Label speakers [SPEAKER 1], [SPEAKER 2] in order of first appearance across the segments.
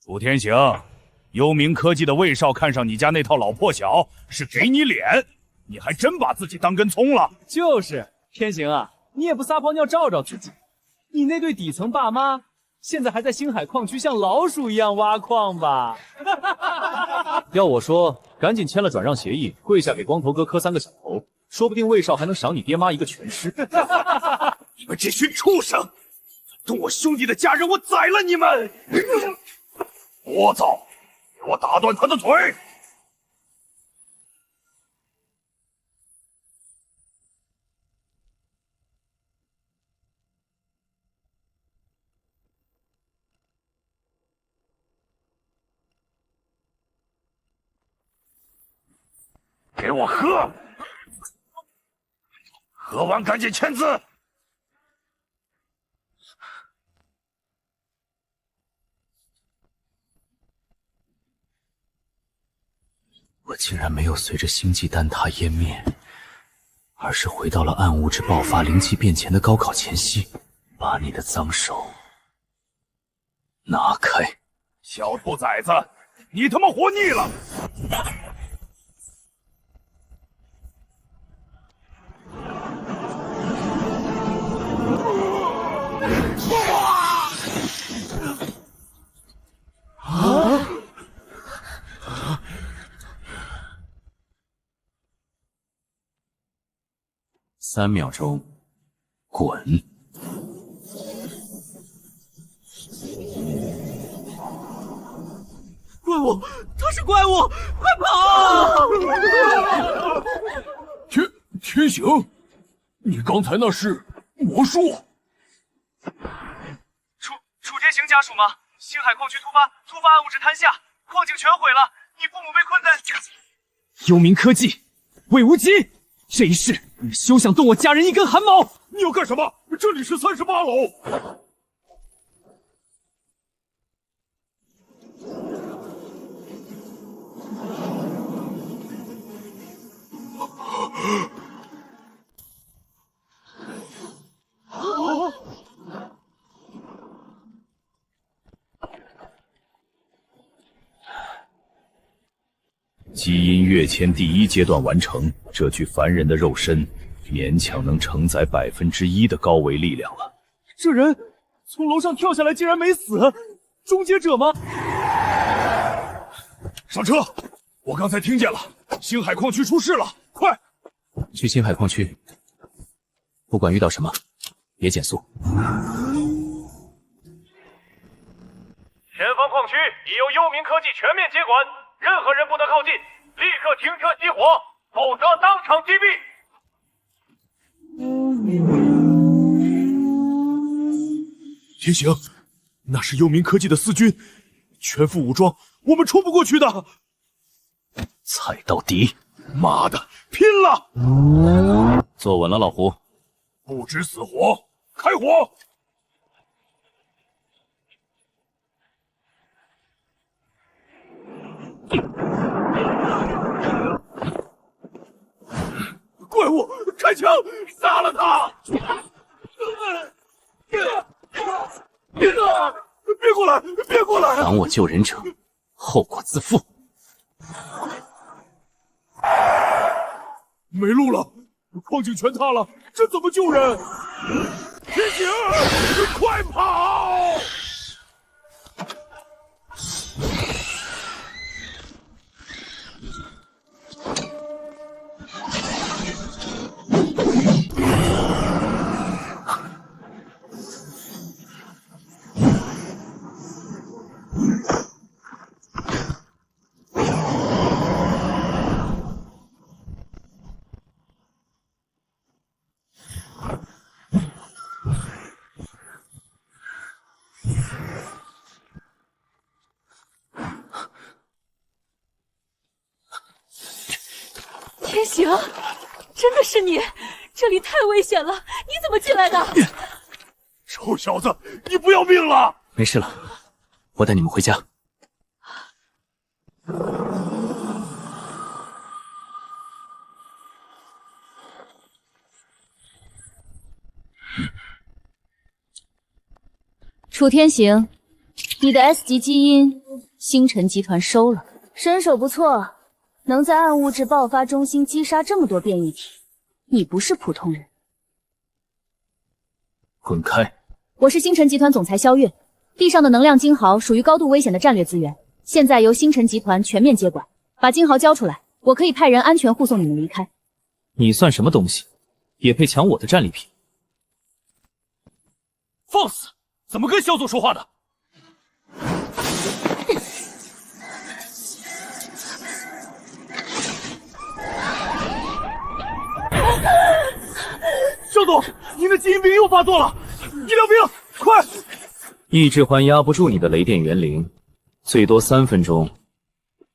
[SPEAKER 1] 楚天行，幽冥科技的魏少看上你家那套老破小，是给你脸，你还真把自己当根葱了。
[SPEAKER 2] 就是天行啊，你也不撒泡尿照照自己，你那对底层爸妈现在还在星海矿区像老鼠一样挖矿吧？要我说，赶紧签了转让协议，跪下给光头哥磕3个响头，说不定魏少还能赏你爹妈一个全尸。
[SPEAKER 1] 你们这群畜生，动我兄弟的家人，我宰了你们！聒噪，给我打断他的腿！给我喝！喝完赶紧签字！
[SPEAKER 3] 我竟然没有随着星际蛋挞湮灭，而是回到了暗物质爆发、灵气变迁的高考前夕。把你的脏手拿开！
[SPEAKER 1] 小兔崽子，你他妈活腻了！3
[SPEAKER 3] 秒钟，滚！
[SPEAKER 2] 怪物，他是怪物，快跑！
[SPEAKER 4] 天行，你刚才那是魔术？
[SPEAKER 2] 楚天行家属吗？星海矿区突发暗物质坍下，矿井全毁了，你父母被困在……幽冥科技，魏无极，这一世你休想动我家人一根汗毛！
[SPEAKER 1] 你要干什么？这里是38楼。
[SPEAKER 3] 基因跃迁第1阶段完成，这具凡人的肉身勉强能承载1%的高维力量了。
[SPEAKER 2] 这人从楼上跳下来竟然没死，终结者吗？
[SPEAKER 1] 上车！我刚才听见了，星海矿区出事了，快！
[SPEAKER 3] 去星海矿区，不管遇到什么，别减速。
[SPEAKER 5] 前方矿区已由幽冥科技全面接管，任何人不得靠近，立刻停车熄火，否则当场击毙。
[SPEAKER 1] 天行，那是幽冥科技的4军，全副武装，我们冲不过去的。
[SPEAKER 3] 踩到底！
[SPEAKER 1] 妈的，拼了！
[SPEAKER 3] 坐稳了，老胡。
[SPEAKER 1] 不知死活，开火！怪物，开枪，杀了他！别过来，别过来！
[SPEAKER 3] 挡我救人者，后果自负。
[SPEAKER 1] 没路了，矿井全塌了，这怎么救人？天行，快跑！
[SPEAKER 6] 天行，真的是你！这里太危险了，你怎么进来的？
[SPEAKER 1] 臭小子，你不要命了？
[SPEAKER 3] 没事了，我带你们回家。
[SPEAKER 6] 楚天行，你的 S 级基因星辰集团收了。身手不错，能在暗物质爆发中心击杀这么多变异体，你不是普通人。
[SPEAKER 3] 滚开！
[SPEAKER 6] 我是星辰集团总裁萧月，地上的能量金豪属于高度危险的战略资源，现在由星辰集团全面接管。把金豪交出来，我可以派人安全护送你们离开。
[SPEAKER 2] 你算什么东西，也配抢我的战利品？
[SPEAKER 4] 放肆！怎么跟萧总说话的？
[SPEAKER 1] 萧总，您的基因病又发作了！医疗兵，快！
[SPEAKER 3] 意志环压不住你的雷电元灵，最多3分钟，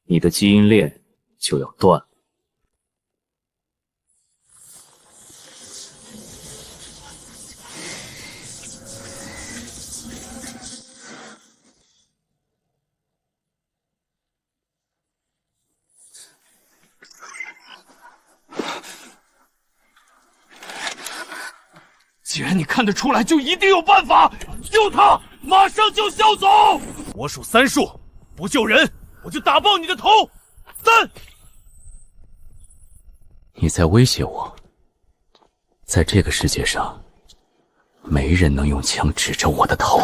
[SPEAKER 3] 你的基因链就要断了。
[SPEAKER 4] 既然你看得出来，就一定有办法救他！马上救萧总！我数3数，不救人，我就打爆你的头！3！
[SPEAKER 3] 你在威胁我？在这个世界上，没人能用枪指着我的头。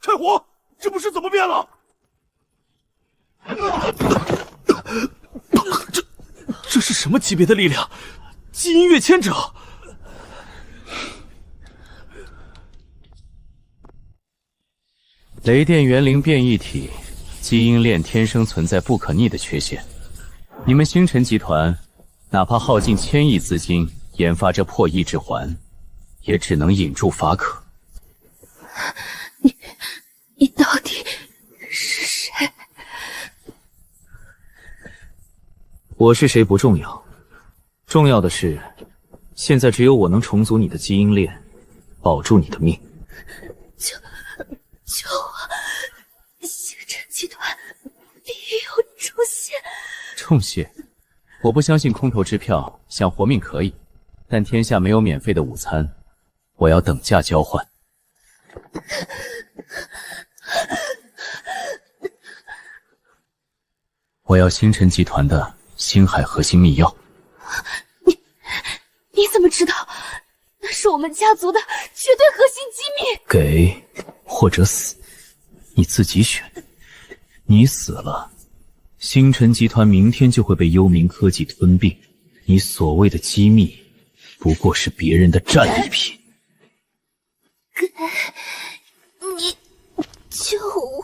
[SPEAKER 1] 开火！这不是怎么变了？
[SPEAKER 4] 这是什么级别的力量？基因跃迁者！
[SPEAKER 3] 雷电元灵变异体，基因链天生存在不可逆的缺陷。你们星辰集团，哪怕耗尽1000亿资金研发这破意志环，也只能引入法可。
[SPEAKER 6] 你到底是谁？
[SPEAKER 3] 我是谁不重要，重要的是，现在只有我能重组你的基因链，保住你的命。
[SPEAKER 6] 救我！星辰集团必有重谢！
[SPEAKER 3] 重谢？我不相信空头支票，想活命可以，但天下没有免费的午餐，我要等价交换。我要星辰集团的星海核心密钥。
[SPEAKER 6] 你怎么知道？那是我们家族的绝对核心机密。
[SPEAKER 3] 给或者死，你自己选。你死了，星辰集团明天就会被幽冥科技吞并，你所谓的机密，不过是别人的战利品。
[SPEAKER 6] 你救我！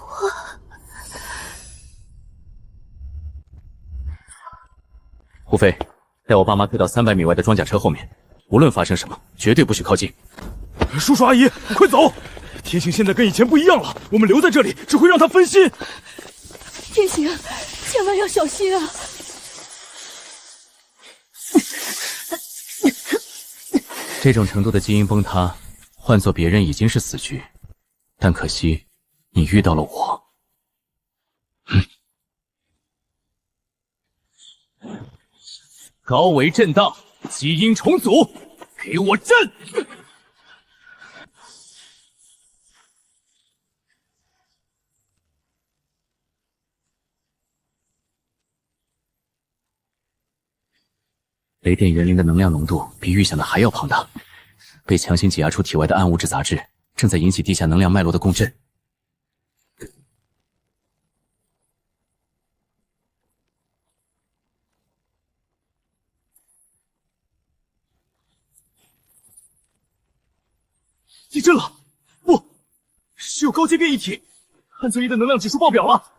[SPEAKER 3] 胡飞，带我爸妈推到300米外的装甲车后面，无论发生什么，绝对不许靠近。
[SPEAKER 1] 叔叔阿姨，快走！天行现在跟以前不一样了，我们留在这里只会让他分心。
[SPEAKER 6] 天行，千万要小心啊！
[SPEAKER 3] 这种程度的基因崩塌，换做别人已经是死局，但可惜你遇到了我。
[SPEAKER 4] 高维震荡，基因重组，给我震！
[SPEAKER 3] 雷电元灵的能量浓度比预想的还要庞大，被强行挤压出体外的暗物质杂质正在引起地下能量脉络的共振。
[SPEAKER 1] 地震了！不，是有高阶变异体，汉泽一的能量指数爆表了。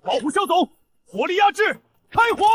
[SPEAKER 1] 保护萧总，火力压制，开火！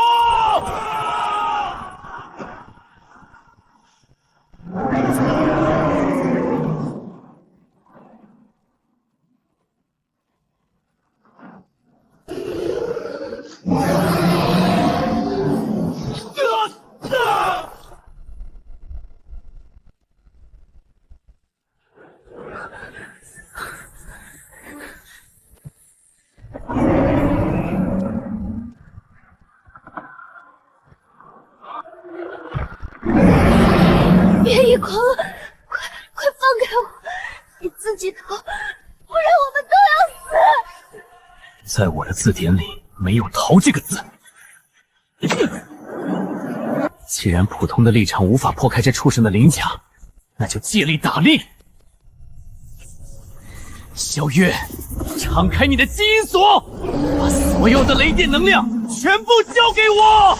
[SPEAKER 6] 自己逃，不然我们都要死。
[SPEAKER 3] 在我的字典里没有“逃”这个字。既然普通的力场无法破开这畜生的鳞甲，那就借力打力。萧月，敞开你的基因锁，把所有的雷电能量全部交给我！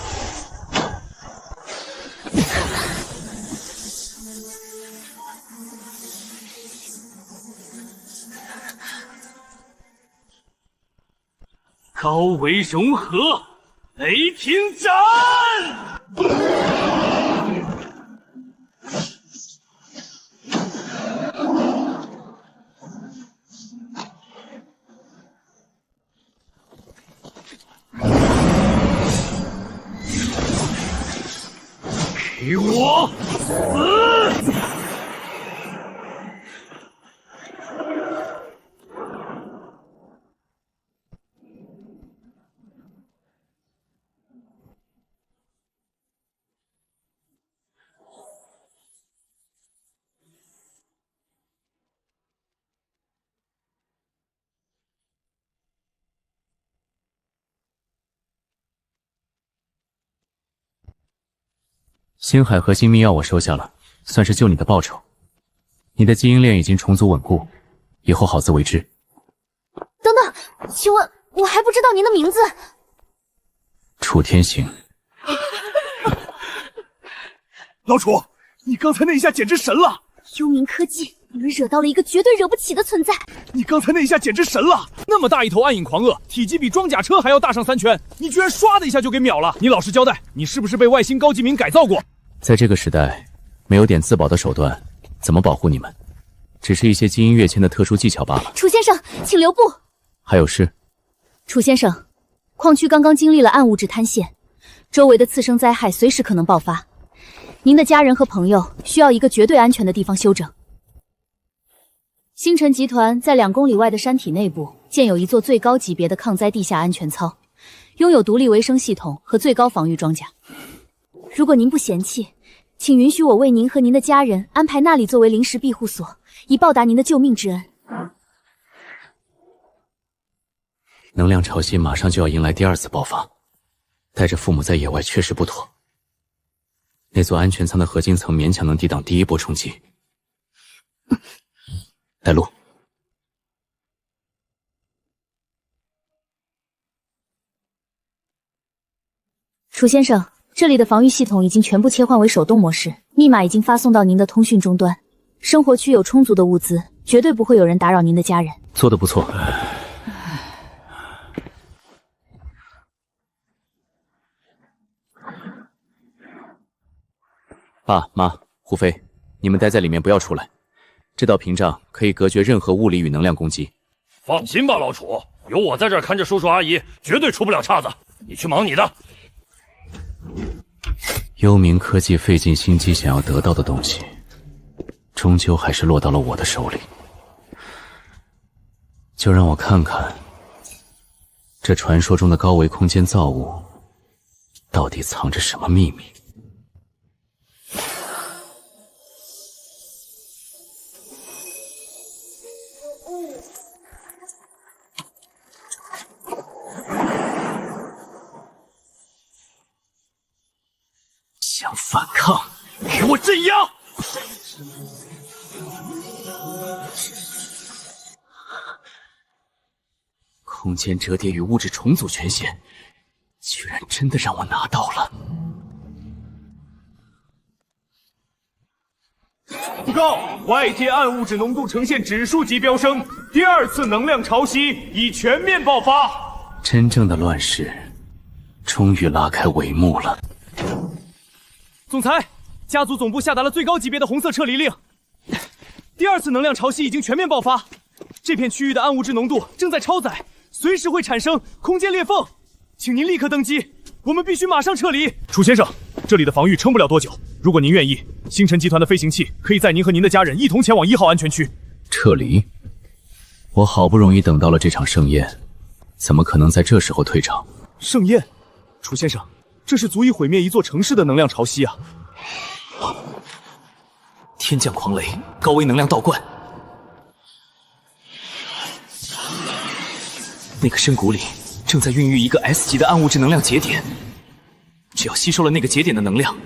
[SPEAKER 3] 高维融合，雷霆斩！给我死！星海核心密钥我收下了，算是救你的报酬。你的基因链已经重组稳固，以后好自为之。
[SPEAKER 6] 等等，请问我还不知道您的名字。
[SPEAKER 3] 楚天行。
[SPEAKER 1] 老楚，你刚才那一下简直神了！
[SPEAKER 6] 幽冥科技，你们惹到了一个绝对惹不起的存在。
[SPEAKER 1] 你刚才那一下简直神了！
[SPEAKER 2] 那么大一头暗影狂鳄，体积比装甲车还要大上3圈，你居然唰的一下就给秒了！你老实交代，你是不是被外星高级民改造过？
[SPEAKER 3] 在这个时代，没有点自保的手段，怎么保护你们？只是一些基因跃迁的特殊技巧罢了。
[SPEAKER 6] 楚先生，请留步。
[SPEAKER 3] 还有事？
[SPEAKER 6] 楚先生，矿区刚刚经历了暗物质坍陷，周围的次生灾害随时可能爆发。您的家人和朋友需要一个绝对安全的地方休整。星辰集团在2公里外的山体内部建有一座最高级别的抗灾地下安全操，拥有独立维生系统和最高防御装甲。如果您不嫌弃，请允许我为您和您的家人安排那里作为临时庇护所，以报答您的救命之恩。
[SPEAKER 3] 能量潮汐马上就要迎来第2次爆发，带着父母在野外确实不妥。那座安全舱的合金层勉强能抵挡第1波冲击。带路。
[SPEAKER 6] 楚先生，这里的防御系统已经全部切换为手动模式，密码已经发送到您的通讯终端。生活区有充足的物资，绝对不会有人打扰您的家人。
[SPEAKER 3] 做得不错。爸妈，胡飞，你们待在里面不要出来。这道屏障可以隔绝任何物理与能量攻击。
[SPEAKER 5] 放心吧，老楚，有我在这儿看着叔叔阿姨，绝对出不了岔子。你去忙你的。
[SPEAKER 3] 幽冥科技费尽心机想要得到的东西，终究还是落到了我的手里。就让我看看，这传说中的高维空间造物，到底藏着什么秘密。想反抗，给我镇压！空间折叠与物质重组权限，居然真的让我拿到了。
[SPEAKER 5] 报告，外界暗物质浓度呈现指数级飙升，第2次能量潮汐已全面爆发。
[SPEAKER 3] 真正的乱世，终于拉开帷幕了。
[SPEAKER 2] 总裁，家族总部下达了最高级别的红色撤离令。第2次能量潮汐已经全面爆发，这片区域的暗物质浓度正在超载，随时会产生空间裂缝，请您立刻登机，我们必须马上撤离。
[SPEAKER 1] 楚先生，这里的防御撑不了多久，如果您愿意，星辰集团的飞行器可以载您和您的家人一同前往1号安全区。
[SPEAKER 3] 撤离？我好不容易等到了这场盛宴，怎么可能在这时候退场？
[SPEAKER 1] 盛宴？楚先生，这是足以毁灭一座城市的能量潮汐啊！
[SPEAKER 3] 天降狂雷，高维能量倒灌。那个深谷里正在孕育一个 S 级的暗物质能量节点，只要吸收了那个节点的能量，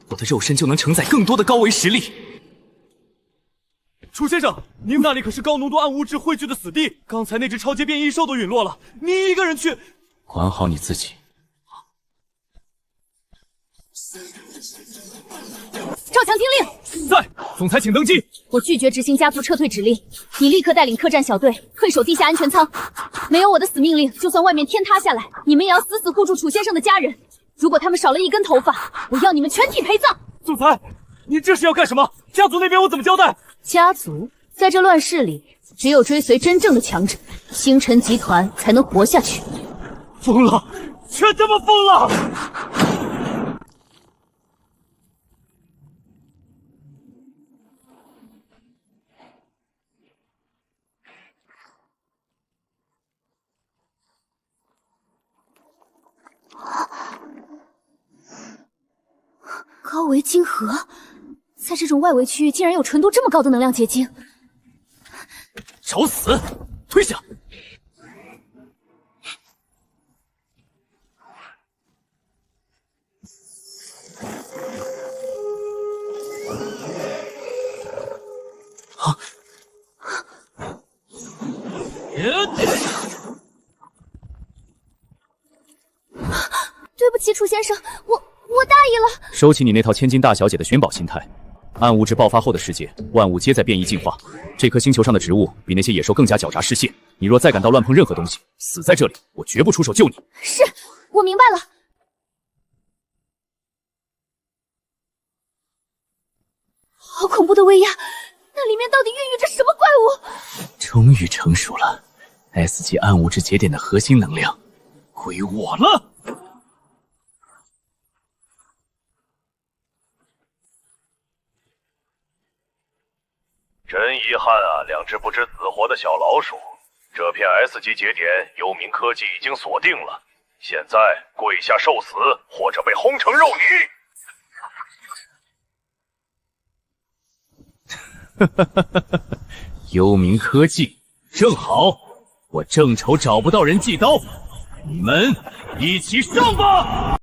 [SPEAKER 3] 我的肉身就能承载更多的高维实力。
[SPEAKER 4] 楚先生，您那里可是高浓度暗物质汇聚的死地，刚才那只超阶变异兽都陨落了，您一个人去……
[SPEAKER 3] 管好你自己。
[SPEAKER 6] 赵强听令，
[SPEAKER 4] 在，总裁请登基。
[SPEAKER 6] 我拒绝执行家族撤退指令，你立刻带领客栈小队退守地下安全舱。没有我的死命令，就算外面天塌下来，你们也要死死护住楚先生的家人。如果他们少了一根头发，我要你们全体陪葬。
[SPEAKER 4] 总裁，您这是要干什么？家族那边我怎么交代？
[SPEAKER 6] 家族在这乱世里，只有追随真正的强者，星辰集团才能活下去。
[SPEAKER 4] 疯了，全他妈疯了！
[SPEAKER 6] 高维晶核，在这种外围区域竟然有纯度这么高的能量结晶，
[SPEAKER 4] 找死！退下！
[SPEAKER 6] 对不起，楚先生，我大意了。
[SPEAKER 3] 收起你那套千金大小姐的寻宝心态。暗物质爆发后的世界，万物皆在变异进化。这颗星球上的植物比那些野兽更加狡诈嗜血。你若再敢到乱碰任何东西，死在这里，我绝不出手救你。
[SPEAKER 6] 是，我明白了。好恐怖的威压，那里面到底孕育着什么怪物？
[SPEAKER 3] 终于成熟了 ，S 级暗物质节点的核心能量归我了。
[SPEAKER 5] 真遗憾啊，两只不知死活的小老鼠。这片 S 级节点，幽冥科技已经锁定了，现在跪下受死，或者被轰成肉
[SPEAKER 3] 泥。幽冥科技，正好，我正愁找不到人祭刀，你们一起上吧！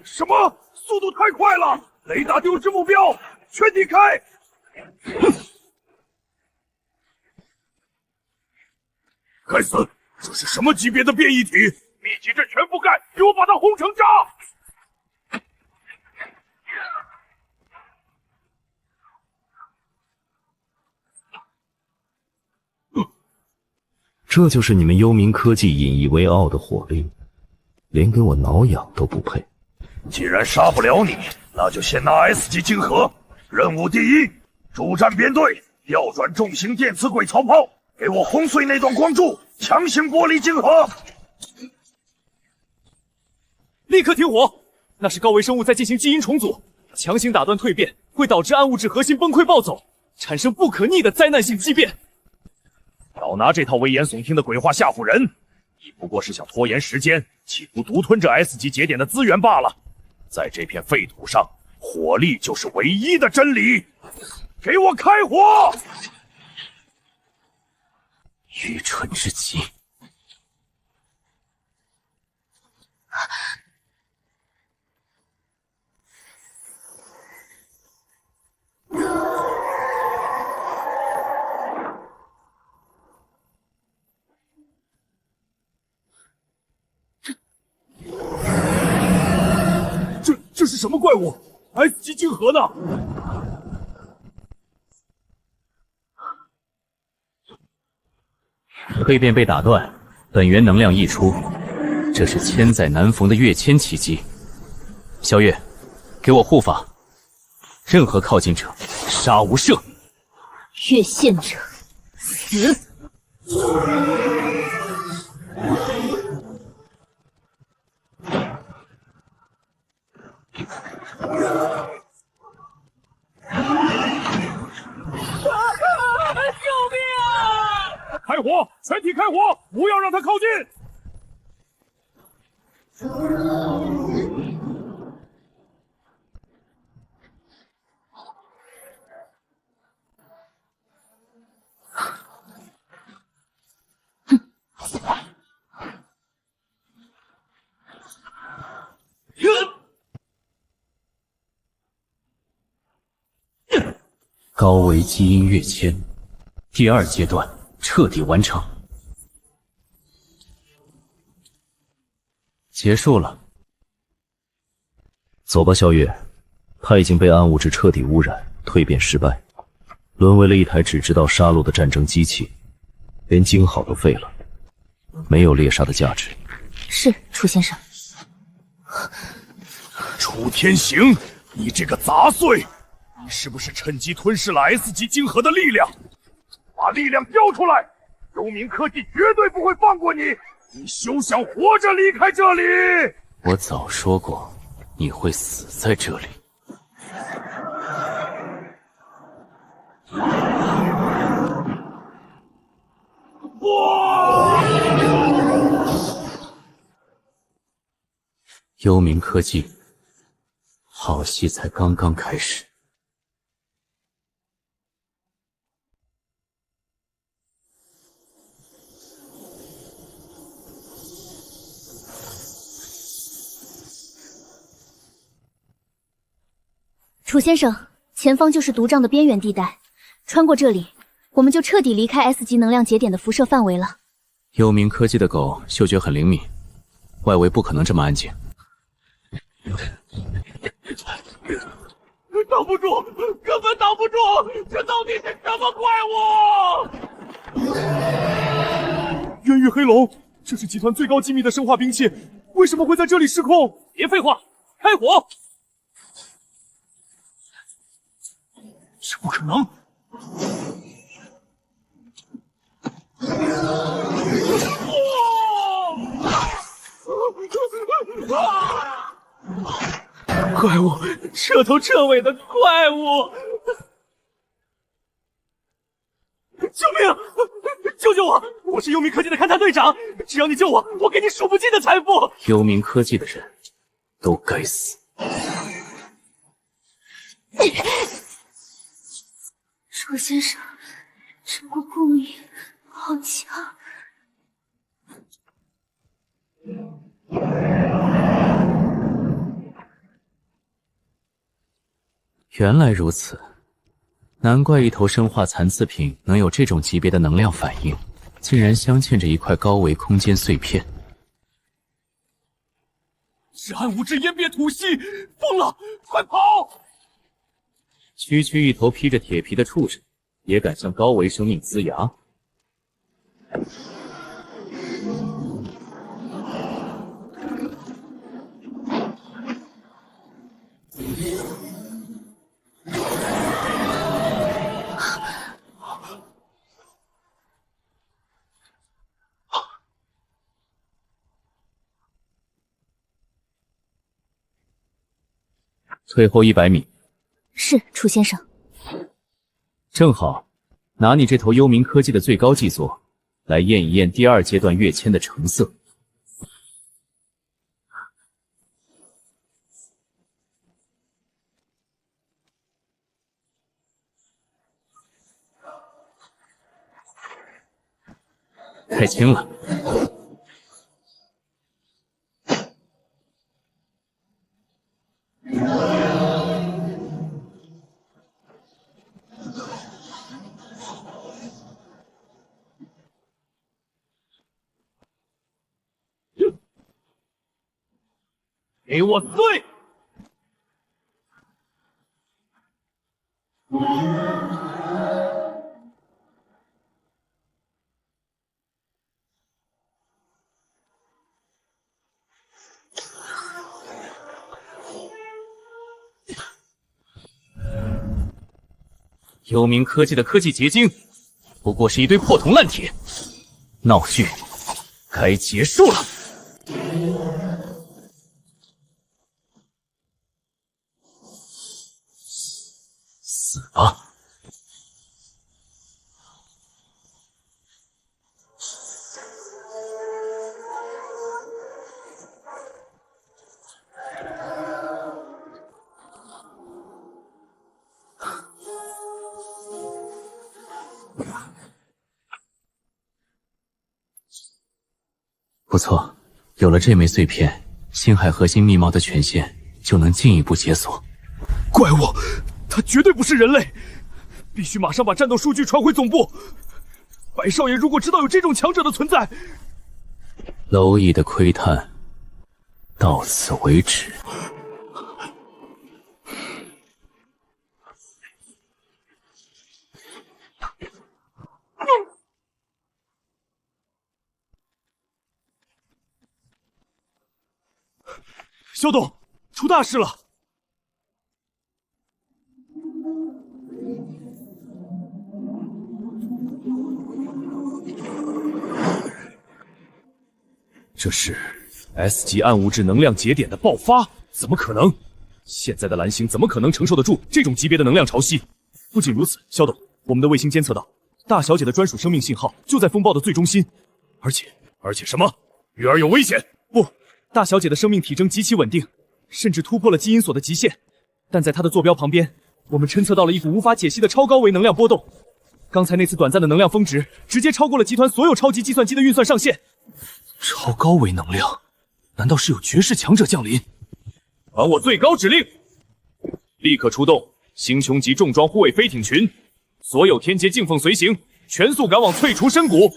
[SPEAKER 1] 什么？速度太快了！雷达丢失目标，全体开！该死！这是什么级别的变异体？密集阵全覆盖，给我把它轰成渣！
[SPEAKER 7] 这就是你们幽冥科技引以为傲的火力，连给我挠痒都不配。
[SPEAKER 1] 既然杀不了你，那就先拿 S 级晶核。任务第一，主战编队调转重型电磁轨槽炮，给我轰碎那段光柱，强行剥离晶核。
[SPEAKER 4] 立刻停火！那是高维生物在进行基因重组，强行打断蜕变，会导致暗物质核心崩溃暴走，产生不可逆的灾难性畸变。
[SPEAKER 1] 少拿这套危言耸听的鬼话吓唬人，你不过是想拖延时间，企图独吞这 S 级节点的资源罢了。在这片废土上，火力就是唯一的真理。给我开火！
[SPEAKER 3] 愚蠢至极！
[SPEAKER 1] 这是什么怪物 ？S 级晶核呢？
[SPEAKER 3] 蜕变被打断，本源能量溢出，这是千载难逢的跃迁奇迹。萧月，给我护法，任何靠近者，杀无赦。
[SPEAKER 6] 越线者，死！
[SPEAKER 1] 开火！全体开火！不要让他靠近！
[SPEAKER 3] 高维基因跃迁，第2阶段彻底完成，结束了。
[SPEAKER 7] 走吧，萧月，他已经被暗物质彻底污染，蜕变失败，沦为了一台只知道杀戮的战争机器，连经好都废了，没有猎杀的价值。
[SPEAKER 6] 是，楚先生。
[SPEAKER 1] 楚天行，你这个杂碎，你是不是趁机吞噬了 S 级晶核的力量？把力量交出来！幽冥科技绝对不会放过你！你休想活着离开这里！
[SPEAKER 3] 我早说过，你会死在这里。幽冥科技，好戏才刚刚开始。
[SPEAKER 6] 楚先生，前方就是毒瘴的边缘地带，穿过这里，我们就彻底离开 S 级能量节点的辐射范围了。
[SPEAKER 3] 幽冥科技的狗嗅觉很灵敏，外围不可能这么安静。
[SPEAKER 1] 挡不住，根本挡不住！这到底是什么怪物？
[SPEAKER 4] 渊域黑龙，这是集团最高机密的生化兵器，为什么会在这里失控？别废话，开火！
[SPEAKER 1] 这不可能！
[SPEAKER 4] 怪物，彻头彻尾的怪物！救命！救救我！我是幽冥科技的勘探队长，只要你救我，我给你数不尽的财富。
[SPEAKER 3] 幽冥科技的人都该死！
[SPEAKER 6] 楚先生，这股故意好强。
[SPEAKER 3] 原来如此，难怪一头生化残次品能有这种级别的能量反应，竟然镶嵌着一块高维空间碎片。
[SPEAKER 4] 是暗物质湮灭吐息，疯了！快跑！
[SPEAKER 3] 区区一头披着铁皮的畜生，也敢向高维生命呲牙？退后100米。
[SPEAKER 6] 是，楚先生。
[SPEAKER 3] 正好，拿你这头幽冥科技的最高技作，来验一验第2阶段跃迁的成色。太轻了。
[SPEAKER 1] 给我碎！
[SPEAKER 3] 幽冥科技的科技结晶，不过是一堆破铜烂铁，闹剧该结束了。死吧！不错，有了这枚碎片，星海核心密锚的权限就能进一步解锁。
[SPEAKER 4] 怪物，它绝对不是人类，必须马上把战斗数据传回总部。白少爷如果知道有这种强者的存在，
[SPEAKER 3] 蝼蚁的窥探到此为止。
[SPEAKER 4] 萧董，出大事了！这是 S 级暗物质能量节点的爆发，怎么可能？现在的蓝星怎么可能承受得住这种级别的能量潮汐？不仅如此，萧董，我们的卫星监测到大小姐的专属生命信号就在风暴的最中心，而且什么？月儿有危险？不，大小姐的生命体征极其稳定，甚至突破了基因锁的极限。但在她的坐标旁边，我们侦测到了一股无法解析的超高维能量波动。刚才那次短暂的能量峰值，直接超过了集团所有超级计算机的运算上限。超高维能量，难道是有绝世强者降临？传我最高指令，立刻出动星穹级重装护卫飞艇群，所有天劫劲凤随行，全速赶往翠竹深谷。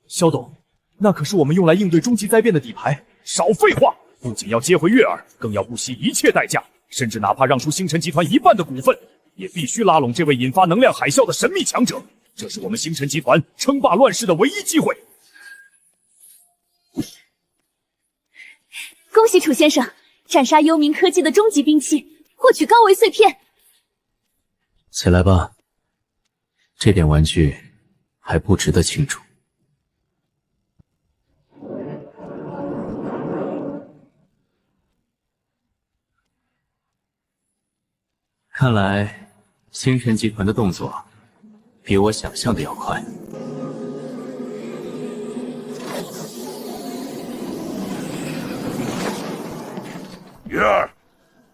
[SPEAKER 4] 萧董，那可是我们用来应对终极灾变的底牌。少废话！不仅要接回月儿，更要不惜一切代价，甚至哪怕让出星辰集团一半的股份，也必须拉拢这位引发能量海啸的神秘强者。这是我们星辰集团称霸乱世的唯一机会。
[SPEAKER 6] 恭喜楚先生斩杀幽冥科技的终极兵器，获取高维碎片。
[SPEAKER 3] 起来吧，这点玩具还不值得庆祝。看来星辰集团的动作比我想象的要快。
[SPEAKER 5] 月儿，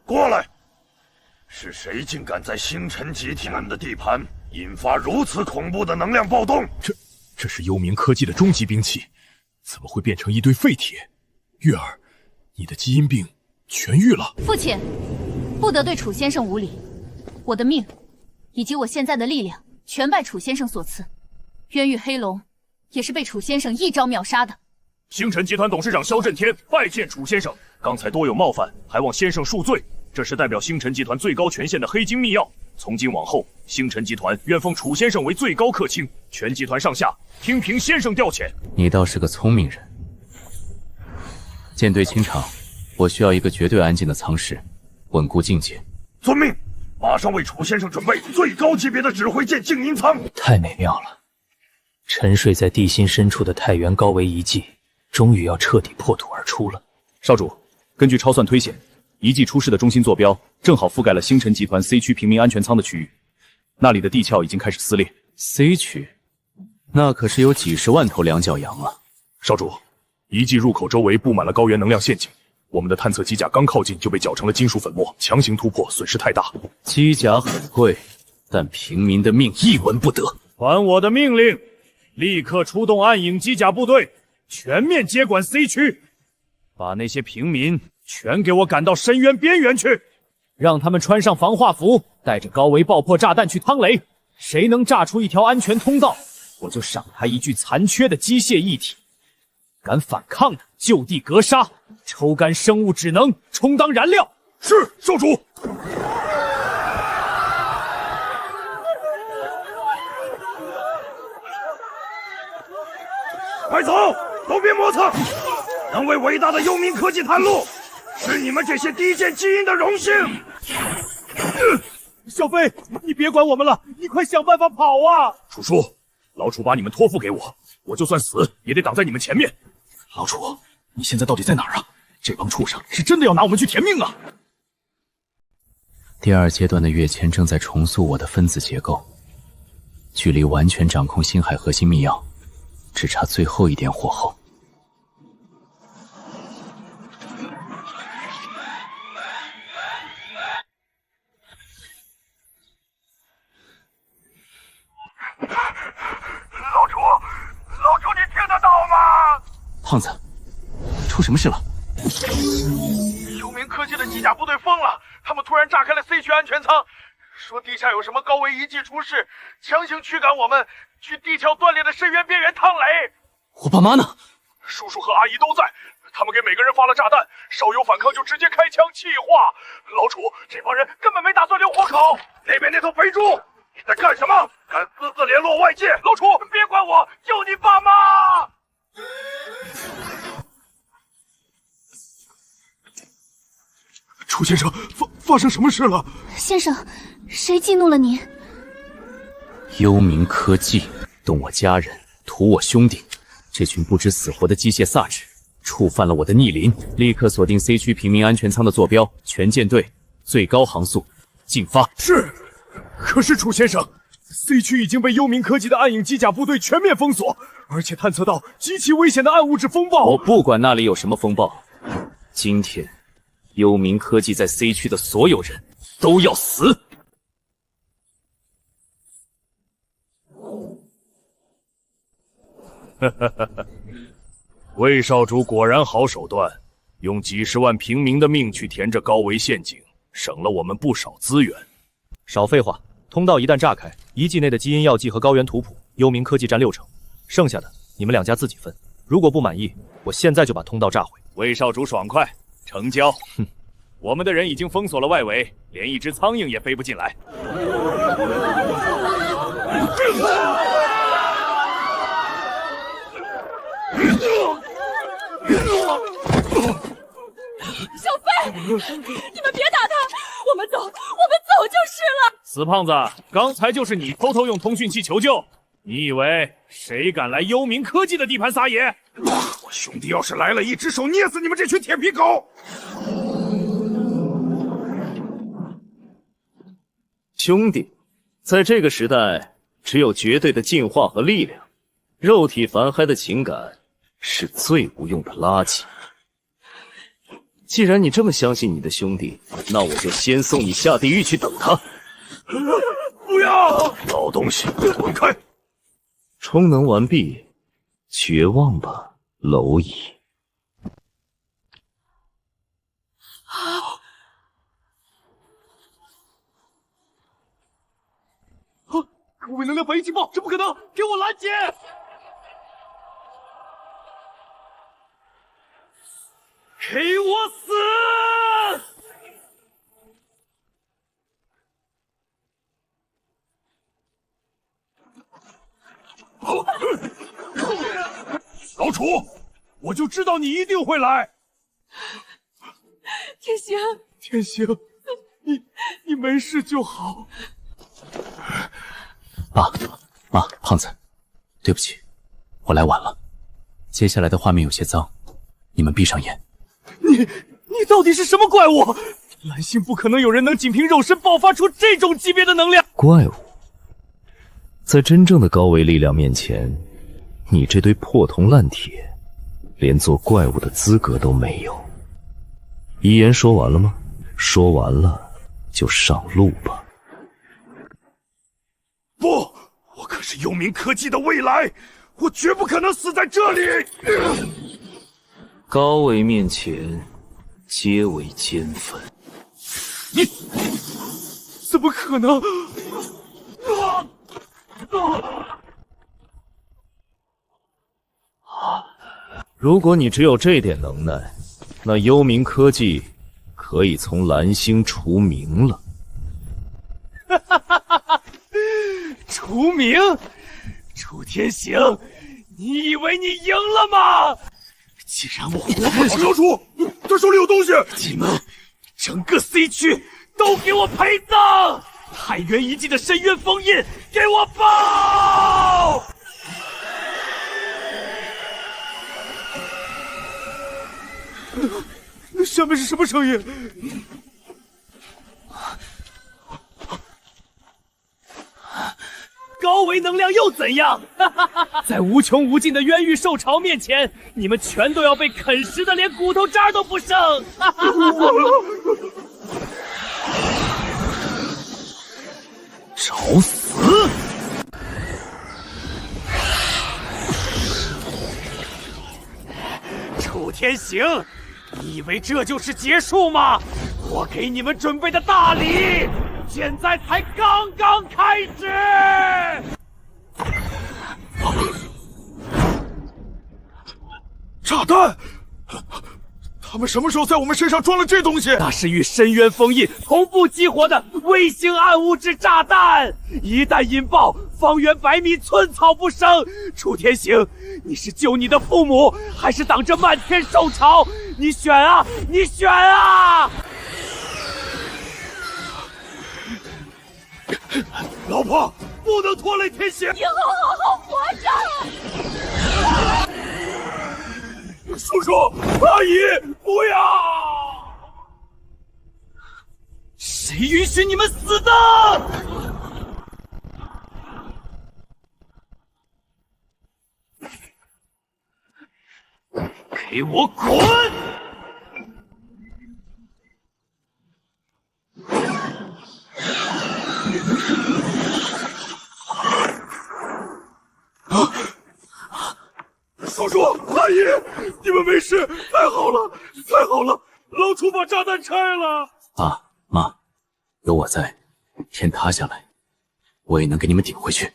[SPEAKER 5] 过来！是谁竟敢在星辰集团的地盘引发如此恐怖的能量暴动？
[SPEAKER 4] 这是幽冥科技的终极兵器，怎么会变成一堆废铁？月儿，你的基因病痊愈了。
[SPEAKER 6] 父亲，不得对楚先生无礼。我的命，以及我现在的力量，全拜楚先生所赐。渊域黑龙，也是被楚先生一招秒杀的。
[SPEAKER 1] 星辰集团董事长萧震天拜见楚先生，刚才多有冒犯，还望先生恕罪。这是代表星辰集团最高权限的黑金密钥，从今往后，星辰集团愿封楚先生为最高客卿，全集团上下听凭先生调遣。
[SPEAKER 3] 你倒是个聪明人。舰队清场，我需要一个绝对安静的舱室，稳固境界。
[SPEAKER 5] 遵命，马上为楚先生准备最高级别的指挥舰静音舱。
[SPEAKER 8] 太美妙了！沉睡在地心深处的太原高维遗迹，终于要彻底破土而出了。
[SPEAKER 4] 少主，根据超算推显，遗迹出事的中心坐标正好覆盖了星辰集团 C 区平民安全舱的区域，那里的地壳已经开始撕裂。
[SPEAKER 3] C 区，那可是有几十万头两脚羊啊！
[SPEAKER 1] 少主，遗迹入口周围布满了高原能量陷阱，我们的探测机甲刚靠近就被搅成了金属粉末，强行突破损失太大。
[SPEAKER 3] 机甲很贵，但平民的命一文不得。
[SPEAKER 1] 传我的命令，立刻出动暗影机甲部队，全面接管 C 区，把那些平民全给我赶到深渊边缘去，
[SPEAKER 2] 让他们穿上防化服，带着高维爆破炸弹去趟雷。谁能炸出一条安全通道，我就赏他一具残缺的机械异体。敢反抗的，就地格杀，抽干生物质能，充当燃料。
[SPEAKER 1] 是，少主。
[SPEAKER 5] 快走，都别磨蹭！能为伟大的幽冥科技探路，是你们这些低贱基因的荣幸。
[SPEAKER 4] 小飞，你别管我们了，你快想办法跑啊！
[SPEAKER 1] 楚叔，老楚把你们托付给我，我就算死也得挡在你们前面。
[SPEAKER 4] 老楚，你现在到底在哪儿啊？这帮畜生是真的要拿我们去填命啊！
[SPEAKER 3] 第二阶段的跃迁正在重塑我的分子结构，距离完全掌控星海核心密钥，只差最后一点火候。
[SPEAKER 5] 老楚，你听得到吗？
[SPEAKER 3] 胖子，出什么事了？
[SPEAKER 5] 幽冥科技的机甲部队疯了，他们突然炸开了 C 区安全舱，说地下有什么高维遗迹出事，强行驱赶我们去地壳断裂的深渊边缘趟雷。
[SPEAKER 2] 我爸妈呢？
[SPEAKER 5] 叔叔和阿姨都在，他们给每个人发了炸弹，稍有反抗就直接开枪气化。老楚，这帮人根本没打算留活口。那边那头肥猪，你在干什么？敢私自联络外界？老楚，别管我，救你爸妈！
[SPEAKER 4] 楚先生，发生什么事了？
[SPEAKER 6] 先生，谁激怒了您？
[SPEAKER 3] 幽冥科技动我家人，屠我兄弟，这群不知死活的机械萨帻触犯了我的逆鳞，立刻锁定 C 区平民安全舱的坐标，全舰队最高航速进发。
[SPEAKER 4] 是，可是楚先生 ，C 区已经被幽冥科技的暗影机甲部队全面封锁，而且探测到极其危险的暗物质风暴。
[SPEAKER 3] 我不管那里有什么风暴，今天幽冥科技在 C 区的所有人都要死。
[SPEAKER 1] 魏少主果然好手段，用几十万平民的命去填这高维陷阱，省了我们不少资源。
[SPEAKER 2] 少废话，通道一旦炸开，遗迹内的基因药剂和高原图谱，幽冥科技占60%，剩下的你们两家自己分。如果不满意，我现在就把通道炸毁。
[SPEAKER 1] 魏少主爽快，成交。哼，我们的人已经封锁了外围，连一只苍蝇也飞不进来。
[SPEAKER 9] 小飞，你们别打他，我们走就是了。
[SPEAKER 1] 死胖子，刚才就是你偷偷用通讯器求救，你以为谁敢来幽冥科技的地盘撒野？
[SPEAKER 4] 我兄弟要是来了，一只手捏死你们这群铁皮狗！
[SPEAKER 7] 兄弟，在这个时代，只有绝对的进化和力量，肉体凡嗨的情感是最无用的垃圾。既然你这么相信你的兄弟，那我就先送你下地狱去等他。
[SPEAKER 4] 不要，老东西，滚开！
[SPEAKER 7] 充能完毕，绝望吧，蝼蚁。
[SPEAKER 4] 高维能量反应警报，这不可能！给我拦截！
[SPEAKER 1] 给我死！
[SPEAKER 4] 老楚，我就知道你一定会来。
[SPEAKER 9] 天行，
[SPEAKER 4] 天行，你没事就好。
[SPEAKER 3] 爸妈，胖子，对不起，我来晚了。接下来的画面有些脏，你们闭上眼。
[SPEAKER 4] 你到底是什么怪物？蓝星不可能有人能仅凭肉身爆发出这种级别的能量。
[SPEAKER 7] 怪物，在真正的高维力量面前，你这堆破铜烂铁，连做怪物的资格都没有。遗言说完了吗？说完了，就上路吧。
[SPEAKER 4] 不，我可是幽冥科技的未来，我绝不可能死在这里。
[SPEAKER 7] 高维面前，皆为奸粉。
[SPEAKER 4] 你怎么可能？
[SPEAKER 7] 如果你只有这点能耐，那幽冥科技可以从蓝星除名了。
[SPEAKER 4] 除名？楚天行，你以为你赢了吗？既然我活不了，少主，他手里有东西！你们整个 C 区都给我陪葬！太原遗迹的深渊封印，给我爆！那下面是什么声音？
[SPEAKER 2] 高维能量又怎样？在无穷无尽的冤狱兽潮面前，你们全都要被啃食的连骨头渣都不剩！
[SPEAKER 1] 找死！
[SPEAKER 4] 楚天行，你以为这就是结束吗？
[SPEAKER 1] 我给你们准备的大礼，现在才刚刚开始。炸弹！他们什么时候在我们身上装了这东西？那是与深渊封印同步激活的卫星暗物质炸弹，一旦引爆，方圆100米寸草不生。楚天行，你是救你的父母，还是挡着漫天兽潮？你选啊！你选啊！老婆，不能拖累天行。
[SPEAKER 9] 以后好好活着。
[SPEAKER 1] 叔叔，阿姨，不要！谁允许你们死的？给我滚！叔叔，阿姨，你们没事，太好了，太好了！老楚把炸弹拆了。
[SPEAKER 7] 爸妈，有我在，天塌下来，我也能给你们顶回去。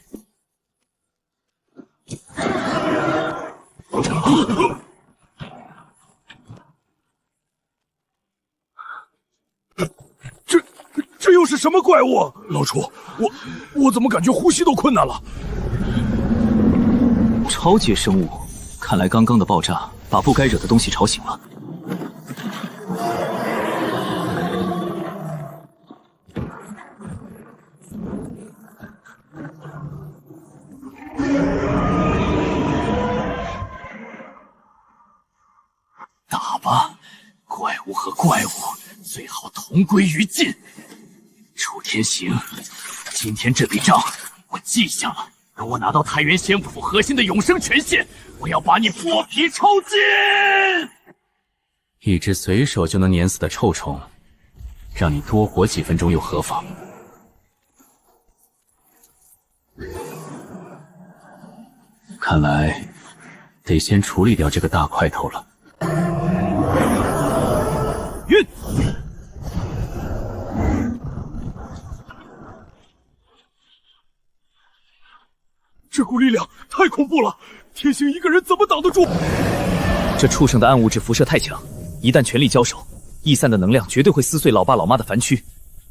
[SPEAKER 1] 这又是什么怪物？老楚，我怎么感觉呼吸都困难了？
[SPEAKER 3] 超阶生物，看来刚刚的爆炸把不该惹的东西吵醒了。
[SPEAKER 1] 打吧，怪物和怪物最好同归于尽。楚天行，今天这笔账我记下了。等我拿到太原仙府核心的永生权限，我要把你剥皮抽筋！
[SPEAKER 7] 一只随手就能碾死的臭虫，让你多活几分钟又何妨？看来得先处理掉这个大块头了。
[SPEAKER 1] 晕！这股力量太恐怖了，天行一个人怎么挡得住？
[SPEAKER 2] 这畜生的暗物质辐射太强，一旦全力交手，逸散的能量绝对会撕碎老爸老妈的凡躯，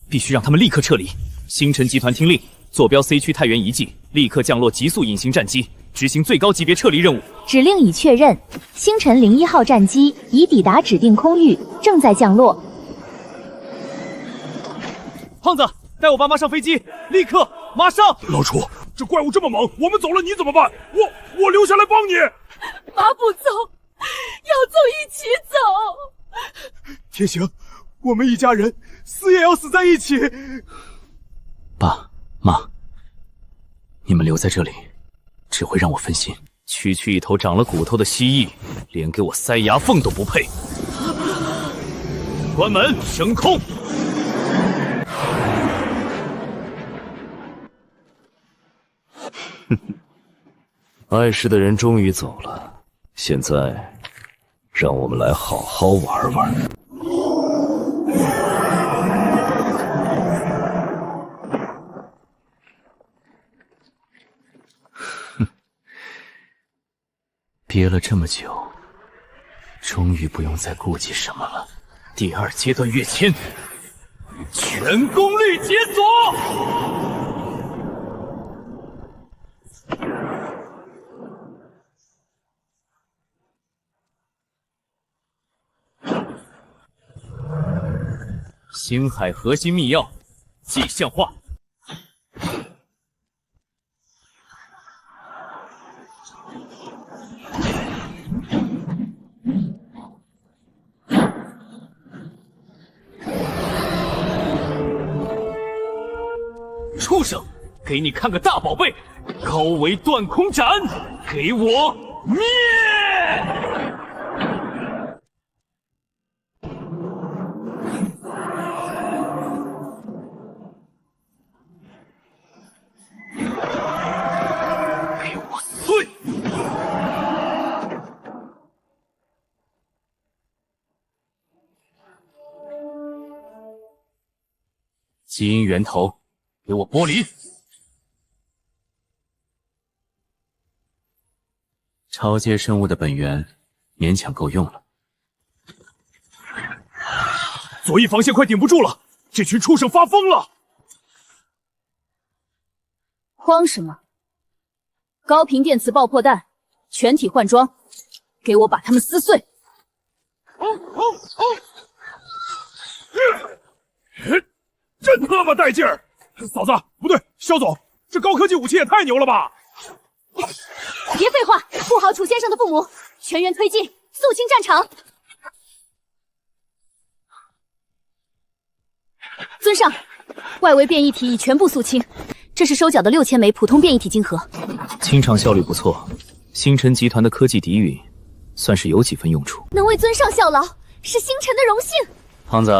[SPEAKER 2] 必须让他们立刻撤离。星辰集团听令，坐标 C 区太原遗迹，立刻降落极速隐形战机，执行最高级别撤离任务。
[SPEAKER 10] 指令已确认，星辰01号战机已抵达指定空域，正在降落。
[SPEAKER 2] 胖子，带我爸妈上飞机，立刻，马上！
[SPEAKER 1] 老楚，这怪物这么猛，我们走了你怎么办？我留下来帮你。
[SPEAKER 9] 妈不走，要走一起走。
[SPEAKER 1] 天行，我们一家人死也要死在一起。
[SPEAKER 7] 爸妈，你们留在这里，只会让我分心。
[SPEAKER 2] 区区一头长了骨头的蜥蜴，连给我塞牙缝都不配。关门，升空。
[SPEAKER 7] 碍事的人终于走了，现在让我们来好好玩玩。憋了这么久，终于不用再顾忌什么了。
[SPEAKER 2] 第2阶段跃迁，全功率解锁。星海核心密钥，迹象化。畜生，给你看个大宝贝！高维断空斩，给我灭！
[SPEAKER 3] 基因源头，给我剥离！超阶生物的本源勉强够用了。
[SPEAKER 1] 左翼防线快顶不住了，这群畜生发疯了！
[SPEAKER 6] 慌什么？高频电磁爆破弹，全体换装，给我把他们撕碎！
[SPEAKER 1] 真他妈带劲儿！嫂子，不对，肖总，这高科技武器也太牛了吧！
[SPEAKER 6] 别废话，护好楚先生的父母，全员推进，肃清战场。尊上，外围变异体已全部肃清，这是收缴的6000枚普通变异体晶核，
[SPEAKER 3] 清场效率不错。星辰集团的科技底蕴，算是有几分用处。
[SPEAKER 6] 能为尊上效劳，是星辰的荣幸。
[SPEAKER 3] 胖子，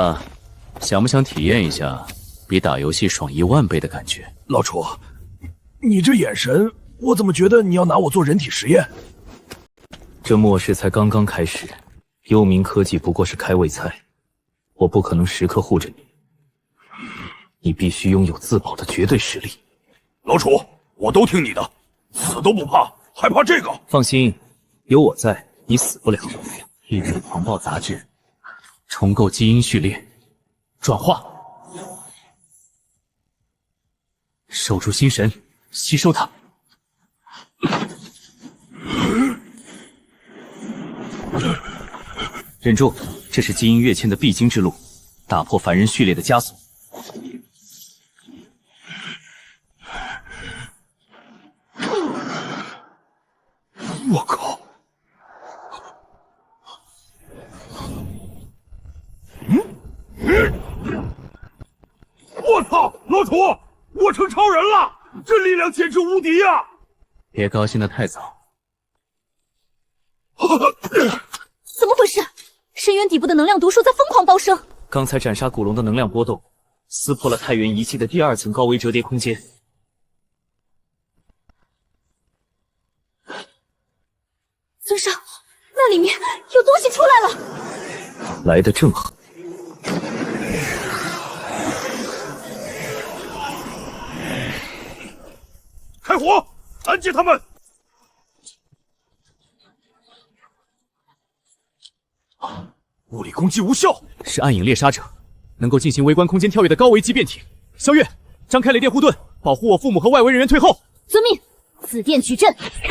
[SPEAKER 3] 想不想体验一下比打游戏爽10000倍的感觉？
[SPEAKER 1] 老楚，你这眼神，我怎么觉得你要拿我做人体实验？
[SPEAKER 3] 这末世才刚刚开始，幽冥科技不过是开胃菜，我不可能时刻护着你。你必须拥有自保的绝对实力。
[SPEAKER 1] 老楚，我都听你的，死都不怕，还怕这个？
[SPEAKER 3] 放心，有我在，你死不了。一本狂暴杂志，重构基因序列，转化，守住心神，吸收它。忍住，这是基因跃迁的必经之路，打破凡人序列的枷锁。
[SPEAKER 1] 我靠！我操，老楚，我成超人了！这力量简直无敌呀！
[SPEAKER 3] 别高兴得太早。
[SPEAKER 6] 怎么回事？深渊底部的能量毒素在疯狂爆升。
[SPEAKER 3] 刚才斩杀古龙的能量波动，撕破了太原仪器的第2层高维折叠空间。
[SPEAKER 6] 尊上，那里面有东西出来了。
[SPEAKER 3] 来得正好。
[SPEAKER 1] 开火，拦截他们！物理攻击无效，
[SPEAKER 4] 是暗影猎杀者，能够进行微观空间跳跃的高维级变体。萧月，张开雷电护盾，保护我父母和外围人员退后。
[SPEAKER 6] 遵命。紫电矩阵开。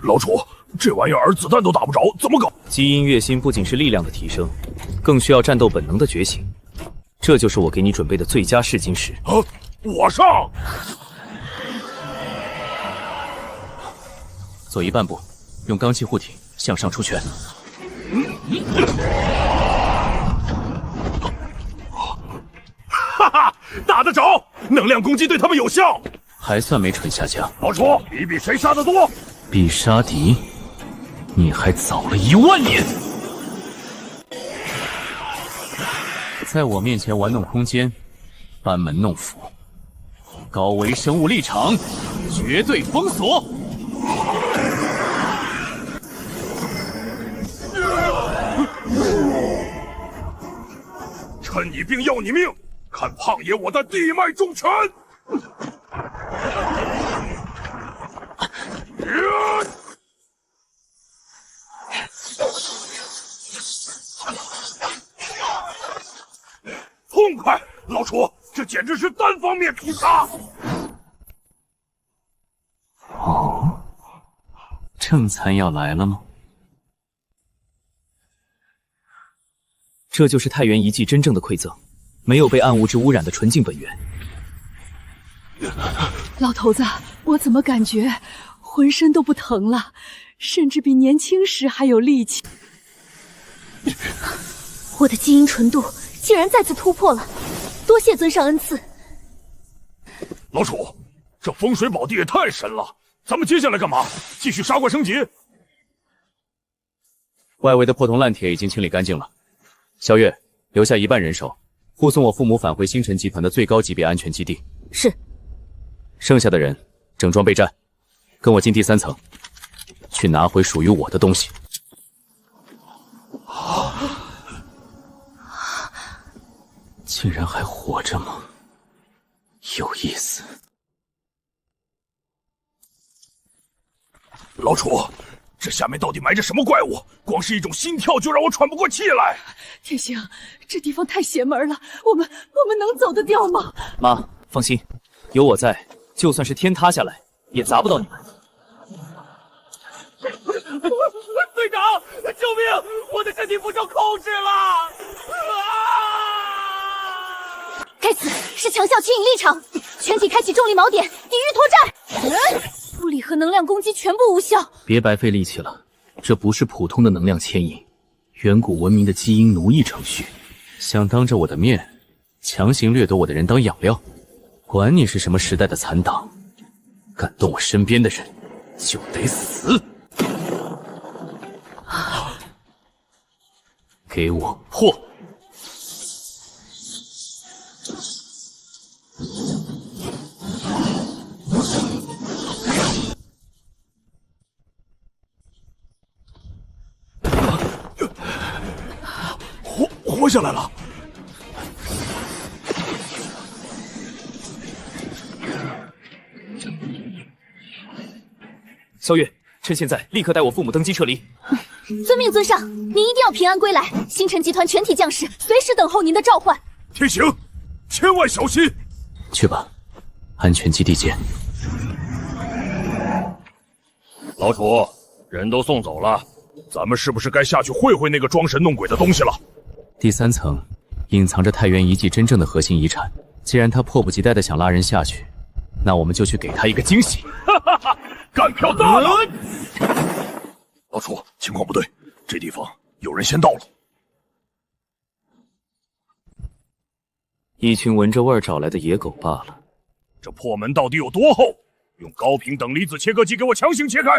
[SPEAKER 1] 老楚，这玩意儿子弹都打不着，怎么搞？
[SPEAKER 3] 基因跃星不仅是力量的提升，更需要战斗本能的觉醒。这就是我给你准备的最佳试金石。
[SPEAKER 1] 啊，我上！
[SPEAKER 3] 左移半步，用罡气护体，向上出拳。
[SPEAKER 1] 哈哈，打得着！能量攻击对他们有效，
[SPEAKER 3] 还算没蠢下家。
[SPEAKER 1] 老楚，你比谁杀得多？
[SPEAKER 3] 比杀敌，你还早了10000年。在我面前玩弄空间，班门弄斧，高维生物立场，绝对封锁。
[SPEAKER 1] 趁你病要你命，看胖爷我的地脉重拳！痛快，老楚，这简直是单方面屠杀！
[SPEAKER 3] 哦，正餐要来了吗？这就是太原遗迹真正的馈赠，没有被暗物质污染的纯净本源。
[SPEAKER 9] 老头子，我怎么感觉浑身都不疼了，甚至比年轻时还有力气。
[SPEAKER 6] 我的基因纯度竟然再次突破了，多谢尊上恩赐。
[SPEAKER 1] 老楚，这风水宝地也太神了，咱们接下来干嘛？继续杀怪升级？
[SPEAKER 3] 外围的破铜烂铁已经清理干净了，萧月留下1半人手，护送我父母返回星辰集团的最高级别安全基地。
[SPEAKER 6] 是。
[SPEAKER 3] 剩下的人整装备战，跟我进第3层，去拿回属于我的东西。竟然还活着吗？有意思。
[SPEAKER 1] 老楚，这下面到底埋着什么怪物？光是一种心跳就让我喘不过气来。
[SPEAKER 9] 天行，这地方太邪门了，我们能走得掉吗？
[SPEAKER 2] 妈，放心，有我在，就算是天塌下来，也砸不到你们。
[SPEAKER 1] 队长，救命！我的身体不受控制了！
[SPEAKER 6] 该死，是强效牵引力场，全体开启重力锚点，抵御拖债。物理和能量攻击全部无效。
[SPEAKER 3] 别白费力气了，这不是普通的能量牵引，远古文明的基因奴役程序。想当着我的面强行掠夺我的人当养料？管你是什么时代的残党，敢动我身边的人，就得死！给我破！
[SPEAKER 1] 活下来了！
[SPEAKER 2] 萧月，趁现在立刻带我父母登基撤离。
[SPEAKER 6] 遵命遵上，您一定要平安归来。星辰集团全体将士随时等候您的召唤。
[SPEAKER 1] 天行，千万小心！
[SPEAKER 3] 去吧，安全基地见。
[SPEAKER 1] 老楚，人都送走了，咱们是不是该下去会会那个装神弄鬼的东西了？
[SPEAKER 3] 第3层隐藏着太原遗迹真正的核心遗产，既然他迫不及待的想拉人下去，那我们就去给他一个惊喜。
[SPEAKER 1] 哈哈哈，干票大了！老楚，情况不对，这地方有人先到了。
[SPEAKER 3] 一群闻着味儿找来的野狗罢了。
[SPEAKER 1] 这破门到底有多厚？用高频等离子切割机给我强行切开！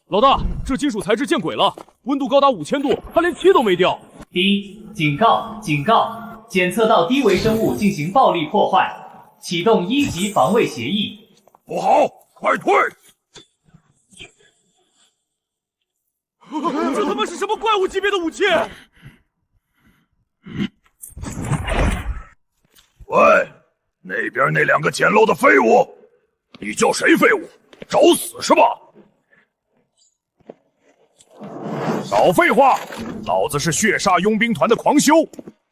[SPEAKER 4] 老大，这金属材质见鬼了，温度高达5000度，它连漆都没掉。
[SPEAKER 2] 警告！警告！检测到低维生物进行暴力破坏，启动1级防卫协议。
[SPEAKER 1] 不好，快退！
[SPEAKER 4] 这他妈是什么怪物级别的武器？
[SPEAKER 1] 喂，那边那2个简陋的废物，你叫谁废物？找死是吧？少废话，老子是血煞佣兵团的狂修。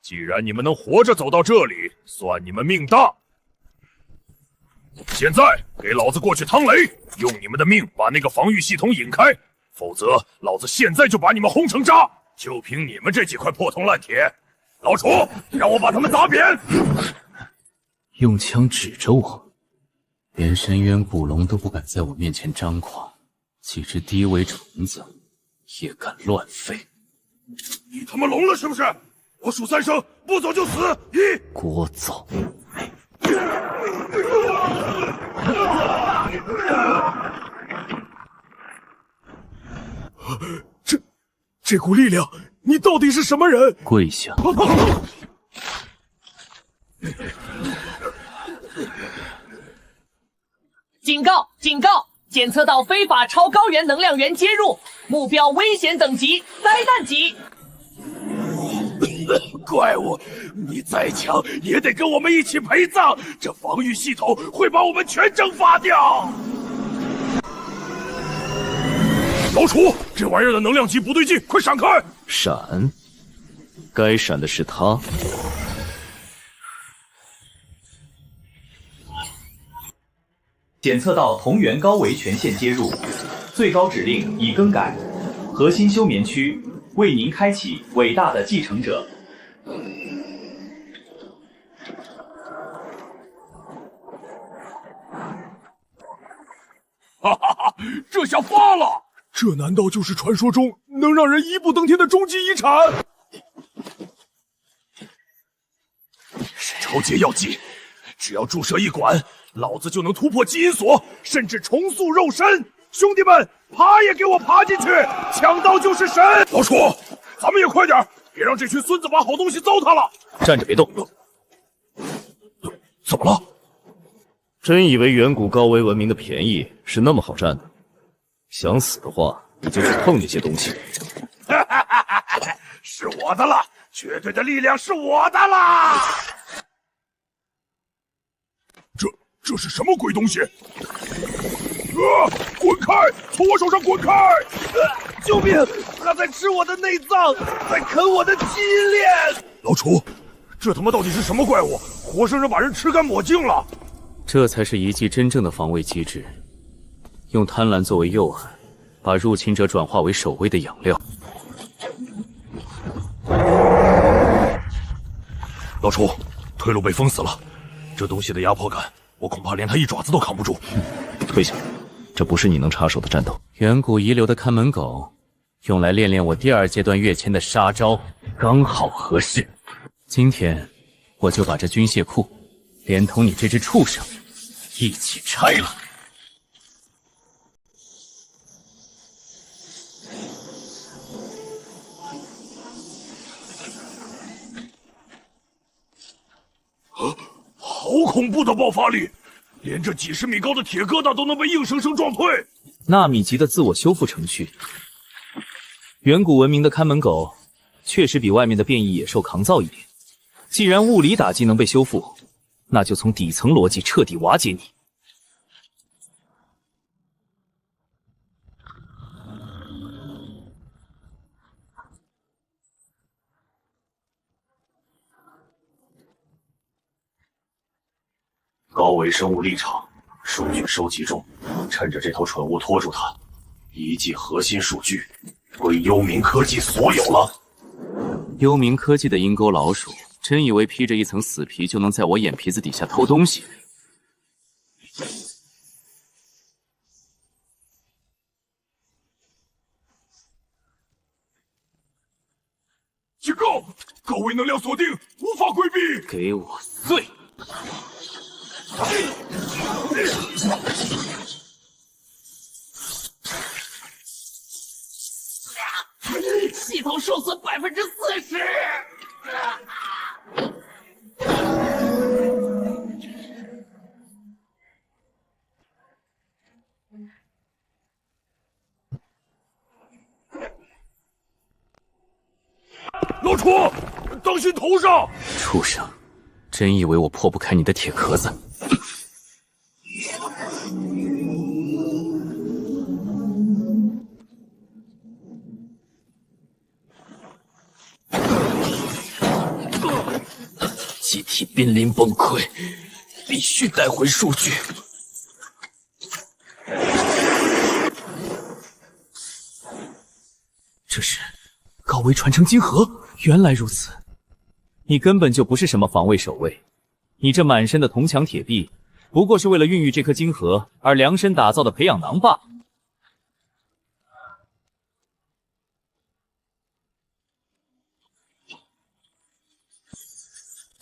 [SPEAKER 1] 既然你们能活着走到这里，算你们命大。现在给老子过去趟雷，用你们的命把那个防御系统引开，否则老子现在就把你们轰成渣！就凭你们这几块破铜烂铁，老楚，让我把他们砸扁！
[SPEAKER 3] 用枪指着我，连深渊古龙都不敢在我面前张狂，几只低维虫子也敢乱吠！
[SPEAKER 1] 你他妈聋了是不是？我数3声，不走就死！1，
[SPEAKER 3] 给我走！
[SPEAKER 1] 这股力量，你到底是什么人？
[SPEAKER 3] 跪下！
[SPEAKER 11] 警告！警告！检测到非法超高原能量源接入，目标危险等级灾难级。
[SPEAKER 1] 怪物，你再强也得跟我们一起陪葬！这防御系统会把我们全蒸发掉！老楚，这玩意儿的能量级不对劲，快闪开！
[SPEAKER 7] 闪？该闪的是他。
[SPEAKER 2] 检测到同源高维权限接入，最高指令已更改，核心休眠区为您开启伟大的继承者。
[SPEAKER 1] 哈哈哈，这下发了！这难道就是传说中能让人一步登天的终极遗产？超级药剂，只要注射一管，老子就能突破基因锁，甚至重塑肉身！兄弟们，爬也给我爬进去！抢到就是神！老楚，咱们也快点，别让这群孙子把好东西糟蹋了！
[SPEAKER 3] 站着别动。
[SPEAKER 1] 怎么了？
[SPEAKER 7] 真以为远古高维文明的便宜是那么好占的？想死的话，你就去碰那些东西。
[SPEAKER 1] 是我我的了，绝对的力量是我的啦！
[SPEAKER 5] 这是什么鬼东西？滚开！从我手上滚开！
[SPEAKER 1] 救命！他在吃我的内脏，在啃我的鸡链！
[SPEAKER 5] 老楚，这他妈到底是什么怪物？活生生把人吃干抹净了！
[SPEAKER 3] 这才是遗迹真正的防卫机制，用贪婪作为诱饵，把入侵者转化为守卫的养料。
[SPEAKER 5] 老楚，退路被封死了，这东西的压迫感，我恐怕连他一爪子都扛不住。
[SPEAKER 7] 退下，这不是你能插手的战斗。
[SPEAKER 3] 远古遗留的看门狗，用来练练我第2阶段跃迁的杀招，刚好合适。今天我就把这军械库，连同你这只畜生，一起拆了。
[SPEAKER 5] 好恐怖的爆发力，连这几10米高的铁疙瘩都能被硬生生撞碎。
[SPEAKER 3] 纳米级的自我修复程序，远古文明的看门狗确实比外面的变异野兽抗造一点。既然物理打击能被修复，那就从底层逻辑彻底瓦解你。
[SPEAKER 1] 高维生物立场，数据收集中，趁着这头蠢物拖住它，遗迹核心数据归幽冥科技所有了。
[SPEAKER 3] 幽冥科技的阴沟老鼠，真以为披着一层死皮就能在我眼皮子底下偷东西？
[SPEAKER 5] 警告！高维能量锁定，无法规避。
[SPEAKER 3] 给我碎！
[SPEAKER 11] 系统受损40%。
[SPEAKER 5] 老楚，当心头上！
[SPEAKER 3] 畜生，真以为我破不开你的铁壳子？
[SPEAKER 8] 机体濒临崩溃，必须带回数据。
[SPEAKER 3] 这是高维传承金盒，原来如此。你根本就不是什么防卫守卫，你这满身的铜墙铁壁，不过是为了孕育这颗金盒而量身打造的培养囊罢了。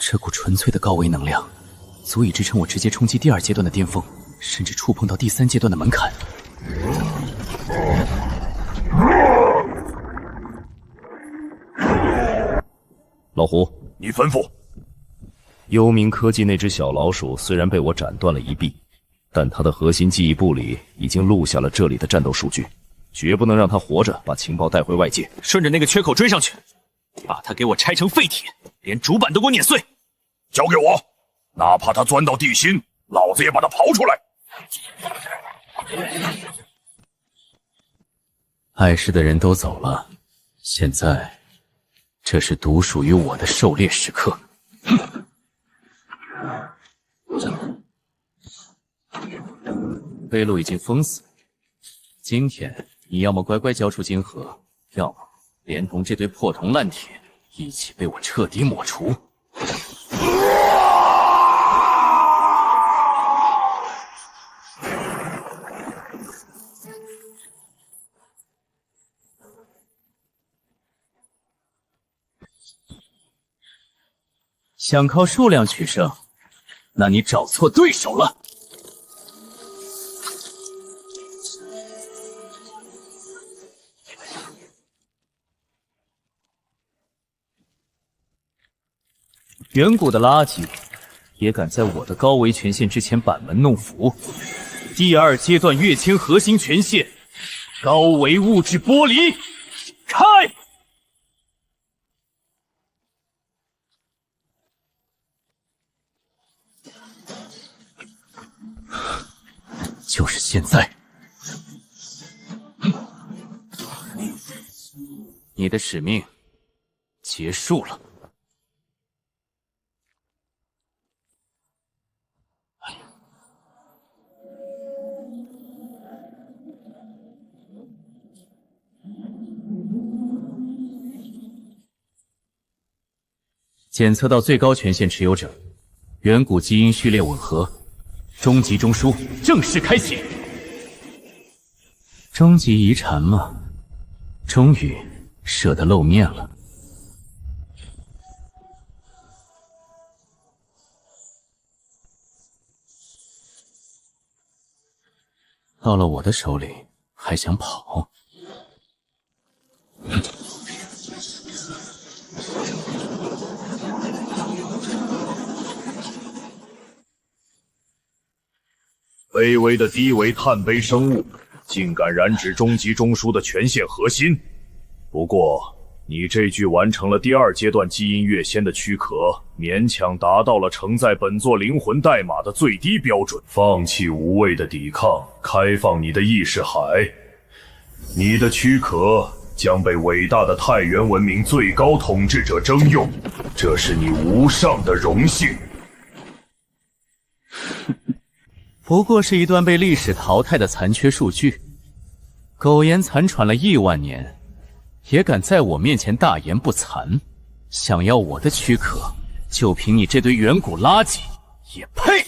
[SPEAKER 3] 这股纯粹的高维能量，足以支撑我直接冲击第2阶段的巅峰，甚至触碰到第3阶段的门槛。
[SPEAKER 7] 老胡，
[SPEAKER 5] 你吩咐。
[SPEAKER 7] 幽冥科技那只小老鼠虽然被我斩断了一臂，但它的核心记忆部里已经录下了这里的战斗数据，绝不能让它活着把情报带回外界。
[SPEAKER 3] 顺着那个缺口追上去，把它给我拆成废铁，连主板都给我碾碎。
[SPEAKER 5] 交给我，哪怕它钻到地心，老子也把它刨出来。
[SPEAKER 3] 碍事的人都走了，现在这是独属于我的狩猎时刻。飞路已经封死，今天你要么乖乖交出金盒，要么连同这堆破铜烂铁一起被我彻底抹除。想靠数量取胜，那你找错对手了。远古的垃圾也敢在我的高维权限之前板门弄斧。第2阶段跃迁核心权限，高维物质剥离，开！就是现在！你的使命结束了。检测到最高权限持有者，远古基因序列吻合，终极中枢正式开启。终极遗产嘛，终于舍得露面了。到了我的手里，还想跑？
[SPEAKER 1] 卑微的低维碳杯生物，竟敢染指终极中枢的权限核心。不过，你这具完成了第2阶段基因跃仙的躯壳，勉强达到了承载本座灵魂代码的最低标准。放弃无谓的抵抗，开放你的意识海，你的躯壳将被伟大的太原文明最高统治者征用，这是你无上的荣幸。
[SPEAKER 3] 不过是一段被历史淘汰的残缺数据，苟延残喘了1万年，也敢在我面前大言不惭。想要我的躯壳，就凭你这堆远古垃圾，也配！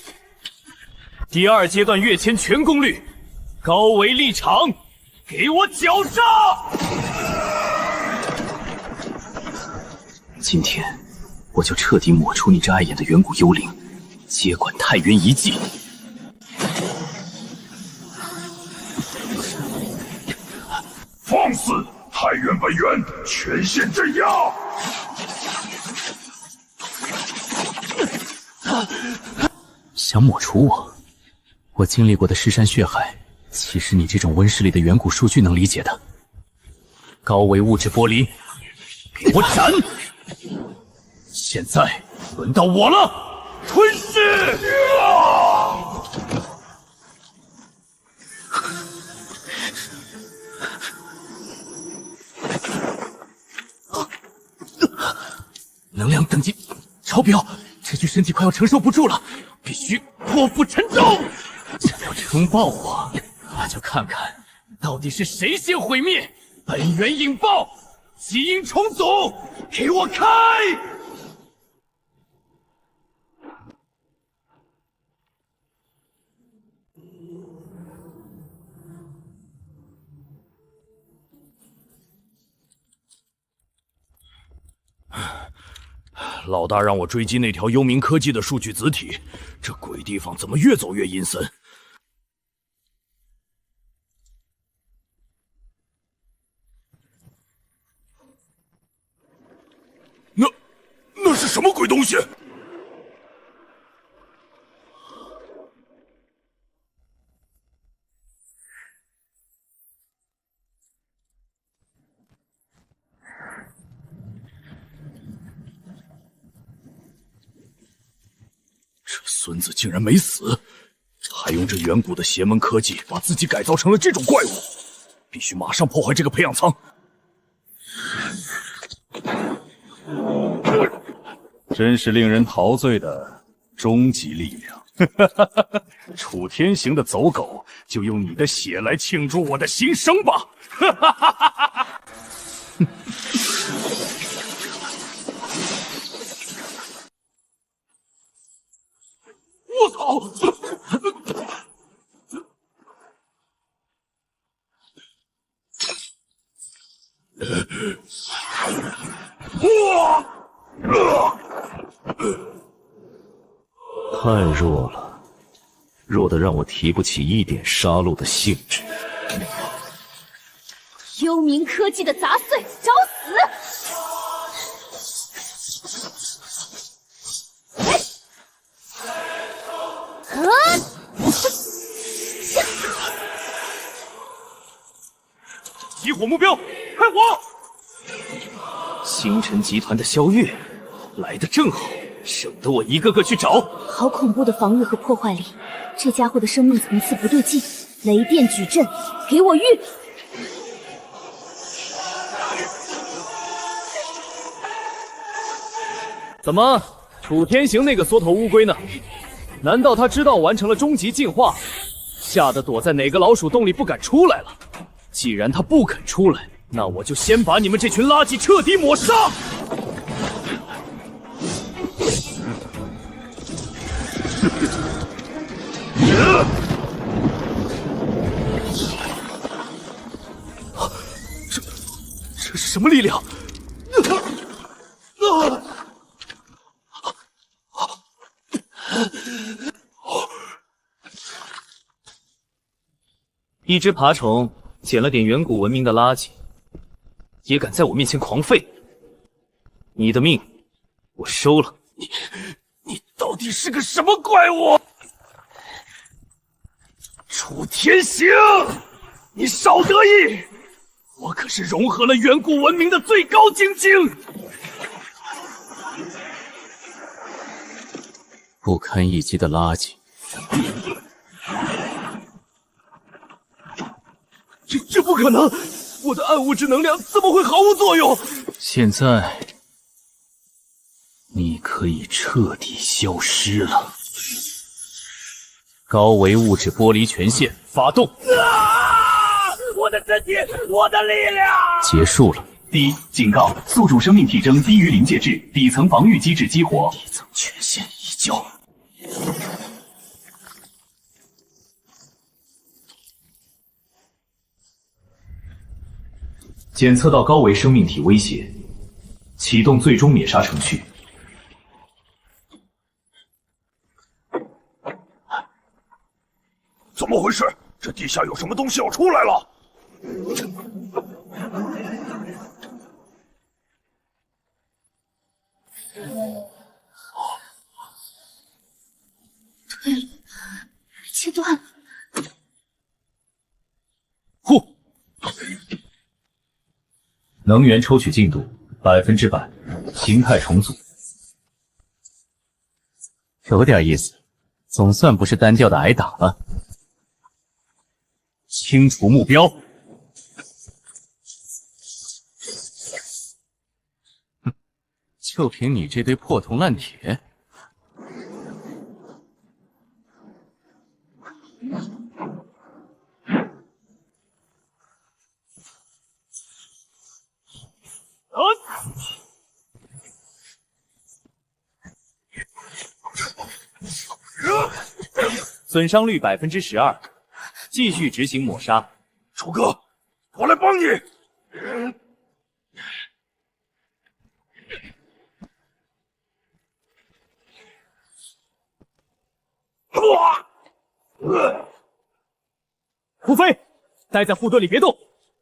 [SPEAKER 3] 第2阶段跃迁全功率，高维立场，给我绞杀！今天，我就彻底抹除你这碍眼的远古幽灵，接管太原遗迹。
[SPEAKER 1] 放肆！太原本源，全线镇压！
[SPEAKER 3] 想抹除我？我经历过的尸山血海，岂是你这种温室里的远古数据能理解的？高维物质剥离，给我斩！现在轮到我了，吞噬！能量等级超标，这具身体快要承受不住了，必须破釜沉舟！想要撑爆我，那就看看到底是谁先毁灭！本源引爆，基因重组，给我开！
[SPEAKER 1] 老大让我追击那条幽冥科技的数据子体，这鬼地方怎么越走越阴森？那是什么鬼东西？孙子竟然没死，还用这远古的邪门科技把自己改造成了这种怪物，必须马上破坏这个培养舱。真是令人陶醉的终极力量！楚天行的走狗，就用你的血来庆祝我的新生吧！我操！
[SPEAKER 7] 太弱了，弱得让我提不起一点杀戮的兴致。
[SPEAKER 6] 幽冥科技的杂碎，找死！
[SPEAKER 1] 集火目标，开火！
[SPEAKER 3] 星辰集团的萧月来得正好，省得我一个个去找。
[SPEAKER 6] 好恐怖的防御和破坏力，这家伙的生命层次不对劲。雷电矩阵，给我遇！
[SPEAKER 2] 怎么，楚天行那个缩头乌龟呢？难道他知道完成了终极进化，吓得躲在哪个老鼠洞里不敢出来了？既然他不肯出来，那我就先把你们这群垃圾彻底抹杀！这是什么力量？
[SPEAKER 3] 一只爬虫捡了点远古文明的垃圾，也敢在我面前狂吠？你的命我收了。
[SPEAKER 1] 你到底是个什么怪物？楚天行，你少得意！我可是融合了远古文明的最高精精。
[SPEAKER 3] 不堪一击的垃圾。
[SPEAKER 1] 这不可能！我的暗物质能量怎么会毫无作用？
[SPEAKER 3] 现在你可以彻底消失了。高维物质剥离权限发动。
[SPEAKER 1] 我的身体，我的力量！
[SPEAKER 3] 结束了。
[SPEAKER 12] 第一，警告：宿主生命体征低于临界值，底层防御机制激活。
[SPEAKER 3] 底层权限移交。
[SPEAKER 12] 检测到高维生命体威胁，启动最终灭杀程序。
[SPEAKER 1] 怎么回事？这地下有什么东西要出来了？
[SPEAKER 6] 对了，切断了。
[SPEAKER 3] 呼！
[SPEAKER 12] 能源抽取进度100%，形态重组。
[SPEAKER 3] 有点意思，总算不是单调的挨打了。清除目标。哼，就凭你这堆破铜烂铁？
[SPEAKER 2] 损伤率12%，继续执行抹杀。
[SPEAKER 1] 楚哥，我来帮你。
[SPEAKER 2] 胡飞，待在护盾里别动，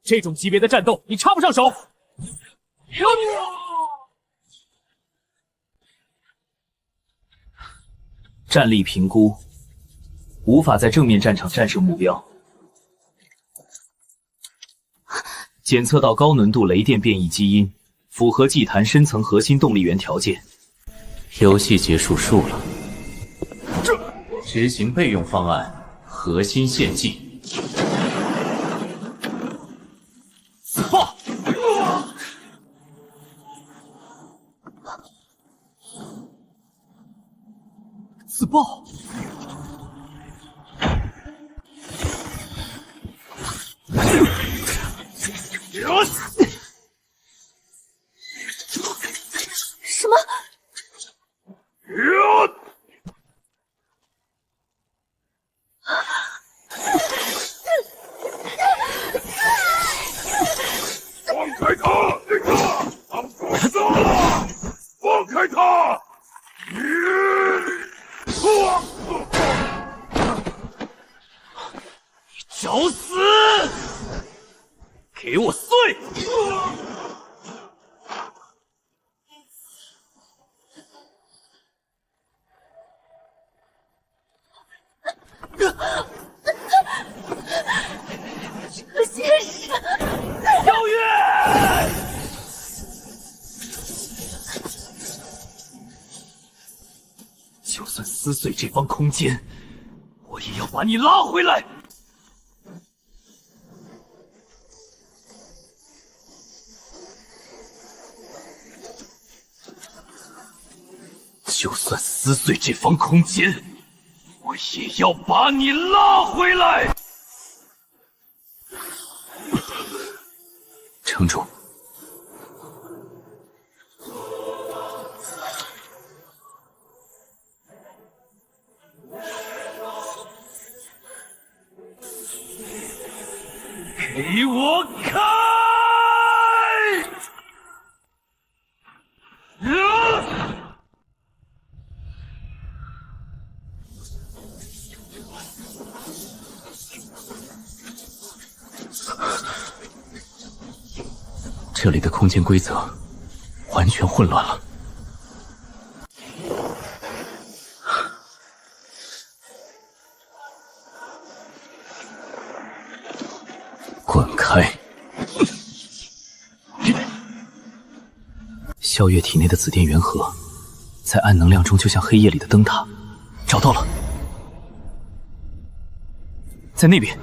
[SPEAKER 2] 这种级别的战斗你插不上手。
[SPEAKER 3] 战力评估，无法在正面战场战胜目标。检测到高浓度雷电变异基因，符合祭坛深层核心动力源条件。游戏结束数了。执行备用方案，核心献祭。自爆！自爆！
[SPEAKER 6] 什么？
[SPEAKER 1] 放开他！放开他！
[SPEAKER 2] 找死！给我碎！
[SPEAKER 6] 这些是
[SPEAKER 1] 跳跃！
[SPEAKER 3] 就算撕碎这方空间，我也要把你拉回来！
[SPEAKER 12] 就算撕碎这方空间，我也要把你拉回来。
[SPEAKER 3] 撑住！
[SPEAKER 12] 给我开！
[SPEAKER 3] 这里的空间规则完全混乱了。滚开！萧月体内的紫电元核，在暗能量中就像黑夜里的灯塔。找到了，在那边。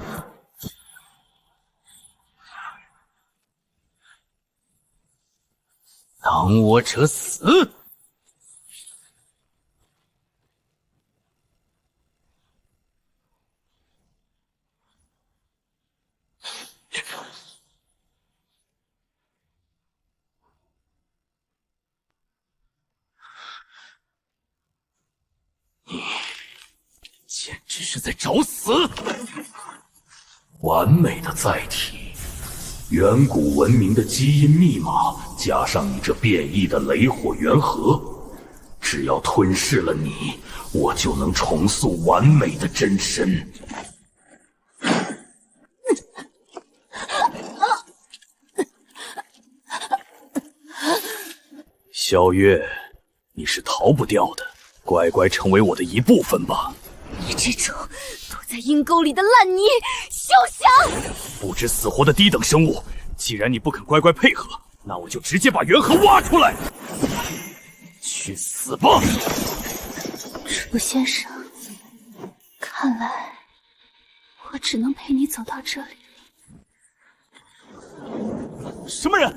[SPEAKER 12] 挡我者死！你简直是在找死！
[SPEAKER 5] 完美的载体，远古文明的基因密码，加上你这变异的雷火元核，只要吞噬了你，我就能重塑完美的真身。
[SPEAKER 12] 萧月，你是逃不掉的，乖乖成为我的一部分吧。
[SPEAKER 6] 你这种躲在阴沟里的烂泥，休想！
[SPEAKER 12] 不知死活的低等生物，既然你不肯乖乖配合，那我就直接把元核挖出来。去死吧！
[SPEAKER 6] 楚先生，看来我只能陪你走到这里。
[SPEAKER 12] 什么人？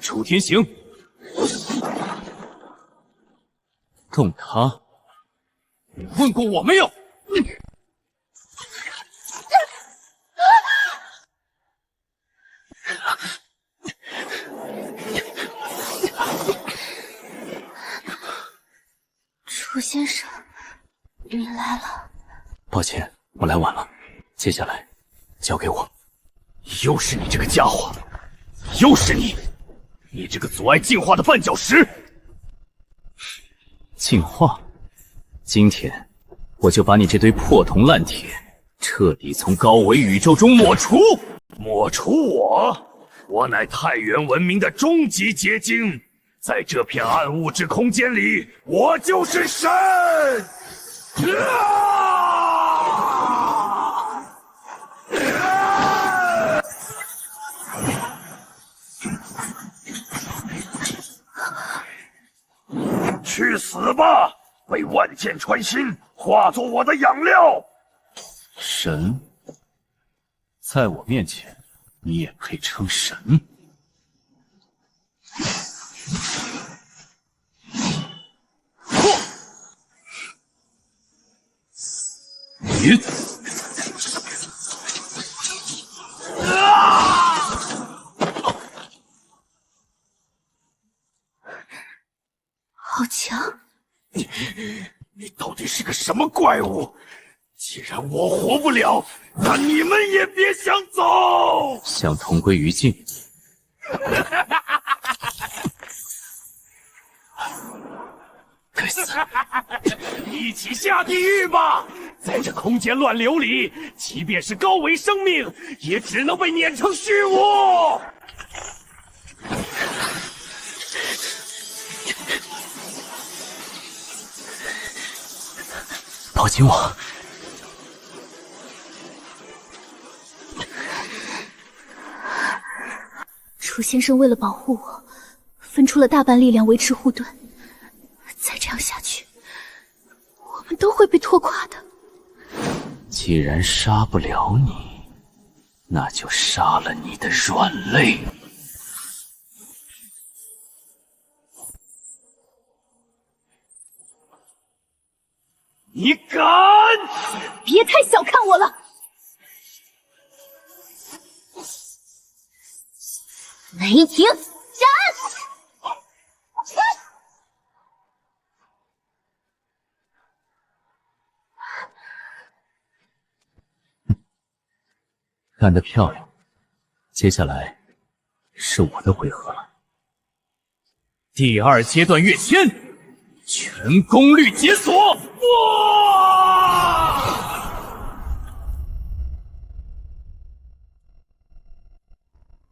[SPEAKER 12] 楚天行，
[SPEAKER 3] 动他！
[SPEAKER 12] 你问过我没有？
[SPEAKER 6] 楚先生，你来了。
[SPEAKER 3] 抱歉，我来晚了。接下来交给我。
[SPEAKER 12] 又是你这个家伙！又是你！你这个阻碍进化的绊脚石！
[SPEAKER 3] 进化？今天我就把你这堆破铜烂铁彻底从高维宇宙中抹除！
[SPEAKER 5] 抹除我？我乃太原文明的终极结晶，在这片暗物质空间里，我就是神！去死吧！被万箭穿心，化作我的养料。
[SPEAKER 3] 神，在我面前，你也配称神？
[SPEAKER 12] 你！
[SPEAKER 6] 好强！
[SPEAKER 5] 你到底是个什么怪物？既然我活不了，那你们也别想走！
[SPEAKER 3] 想同归于尽？
[SPEAKER 5] 该死！一起下地狱吧！在这空间乱流里，即便是高维生命，也只能被碾成虚无！
[SPEAKER 3] 抱紧我！
[SPEAKER 6] 楚先生为了保护我，分出了大半力量维持护盾。再这样下去，我们都会被拖垮的。
[SPEAKER 3] 既然杀不了你，那就杀了你的软肋。
[SPEAKER 12] 你敢！
[SPEAKER 6] 别太小看我了。雷霆斩！
[SPEAKER 3] 干得漂亮！接下来是我的回合了。
[SPEAKER 12] 第2阶段跃迁，全功率解锁！哇！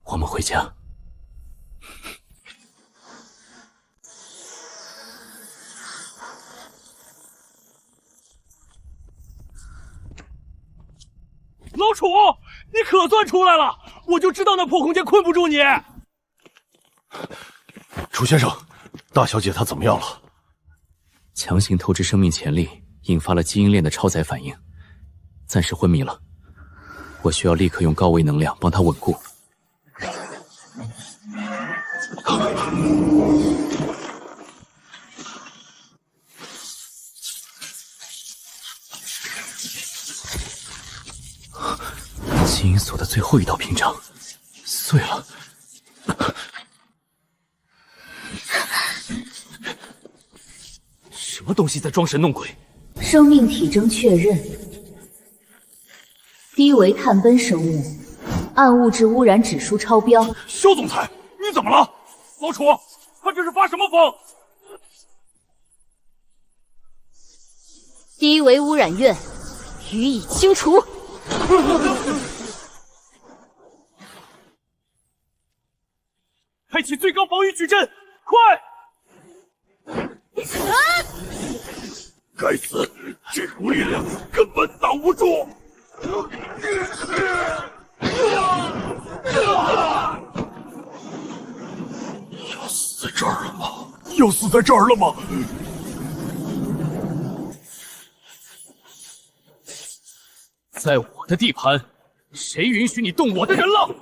[SPEAKER 3] 我们回家。
[SPEAKER 12] 老楚，你可算出来了！我就知道那破空间困不住你。
[SPEAKER 5] 楚先生，大小姐她怎么样了？
[SPEAKER 3] 强行透支生命潜力，引发了基因链的超载反应，暂时昏迷了。我需要立刻用高维能量帮她稳固。基因锁的最后一道屏障碎了。
[SPEAKER 12] 什么东西在装神弄鬼？
[SPEAKER 6] 生命体征确认，低维碳苯生物，暗物质污染指数超标。
[SPEAKER 12] 肖总裁，你怎么了？老楚，他这是发什么疯？
[SPEAKER 6] 低维污染源予以清除。
[SPEAKER 12] 开启最高防御矩阵，快！
[SPEAKER 5] 该死，这股力量根本挡不住！要死在这儿了吗？要死在这儿了吗？
[SPEAKER 12] 在我的地盘，谁允许你动我的人了？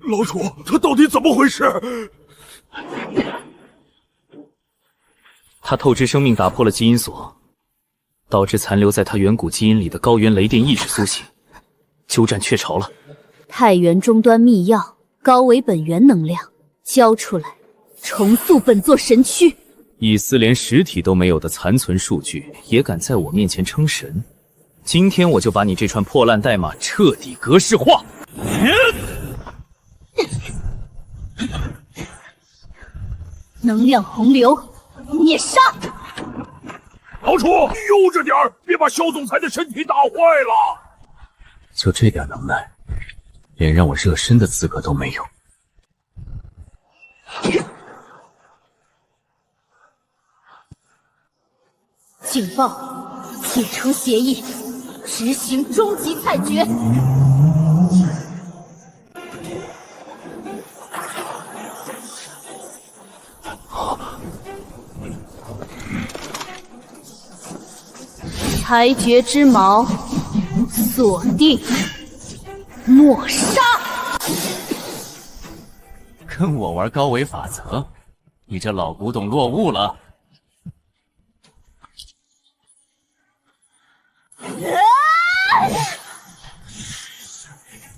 [SPEAKER 5] 老楚，他到底怎么回事？
[SPEAKER 3] 他透支生命打破了基因锁，导致残留在他远古基因里的高原雷电意识苏醒，鸠占鹊巢了。
[SPEAKER 6] 太原终端秘钥，高维本源能量，交出来，重塑本座神躯。
[SPEAKER 3] 以斯连实体都没有的残存数据，也敢在我面前称神？今天我就把你这串破烂代码彻底格式化！
[SPEAKER 6] 能量洪流，灭杀！
[SPEAKER 5] 老楚，悠着点儿，别把肖总裁的身体打坏了。
[SPEAKER 3] 就这点能耐，连让我热身的资格都没有。
[SPEAKER 6] 警报！铁城协议，执行终极裁决。裁决之矛，锁定，抹杀。
[SPEAKER 3] 跟我玩高维法则，你这老古董落伍了。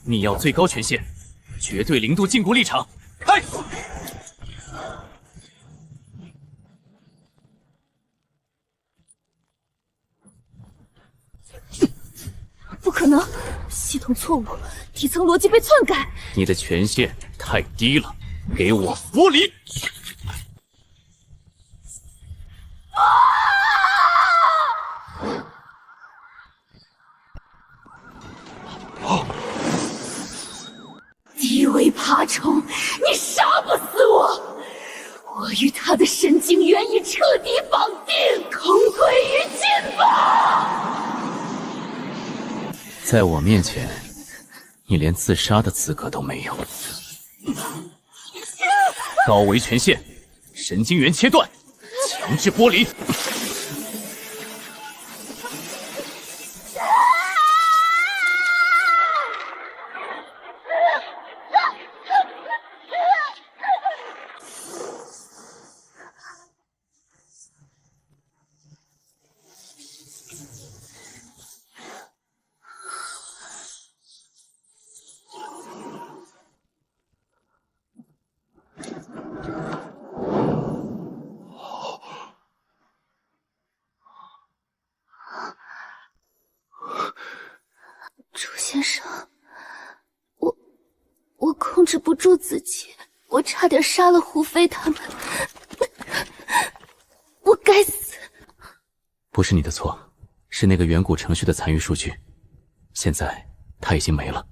[SPEAKER 3] 你要最高权限，绝对零度禁锢立场，开！
[SPEAKER 6] 不可能，系统错误，底层逻辑被篡改。
[SPEAKER 3] 你的权限太低了，给我剥离！
[SPEAKER 6] 低维爬虫，你杀不死我！我与他的神经元已彻底绑定，同归于尽吧！
[SPEAKER 3] 在我面前，你连自杀的资格都没有。高维权限，神经元切断，强制剥离。
[SPEAKER 6] 制不住自己，我差点杀了胡飞他们，我该死。
[SPEAKER 3] 不是你的错，是那个远古程序的残余数据，现在它已经没了。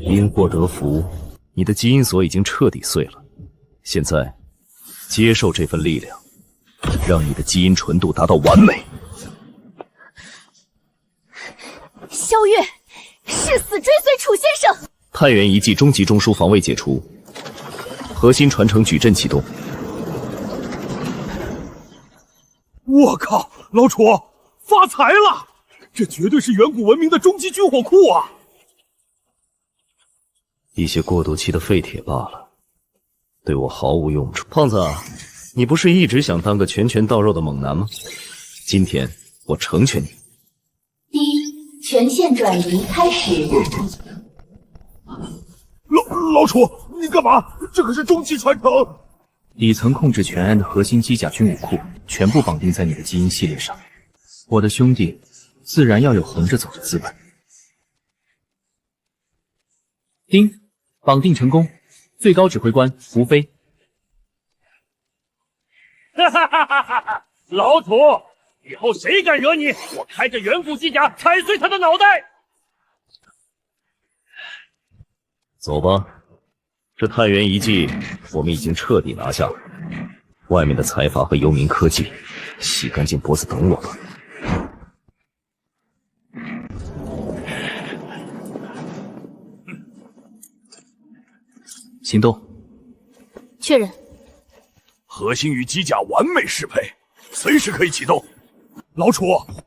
[SPEAKER 7] 因祸得福，你的基因锁已经彻底碎了。现在，接受这份力量，让你的基因纯度达到完美。
[SPEAKER 6] 萧月，誓死追随楚先生。
[SPEAKER 7] 太原遗迹终极中枢防卫解除，核心传承矩阵启动。
[SPEAKER 1] 我靠，老楚发财了！这绝对是远古文明的终极军火库啊！
[SPEAKER 7] 一些过渡期的废铁罢了，对我毫无用处。胖子，你不是一直想当个拳拳到肉的猛男吗？今天我成全你。
[SPEAKER 10] 权限转移开始。
[SPEAKER 1] 老楚，你干嘛？这可是终极传承！
[SPEAKER 3] 底层控制全安的核心机甲军武库，全部绑定在你的基因系列上。我的兄弟，自然要有横着走的资本。丁，绑定成功。最高指挥官胡飞。
[SPEAKER 1] 哈哈哈哈哈！老楚，以后谁敢惹你，我开着远古机甲踩碎他的脑袋！
[SPEAKER 7] 走吧，这太原遗迹我们已经彻底拿下了。外面的财阀和幽冥科技，洗干净脖子等我吧。
[SPEAKER 3] 行动。
[SPEAKER 6] 确认。
[SPEAKER 1] 核心与机甲完美适配，随时可以启动。老楚，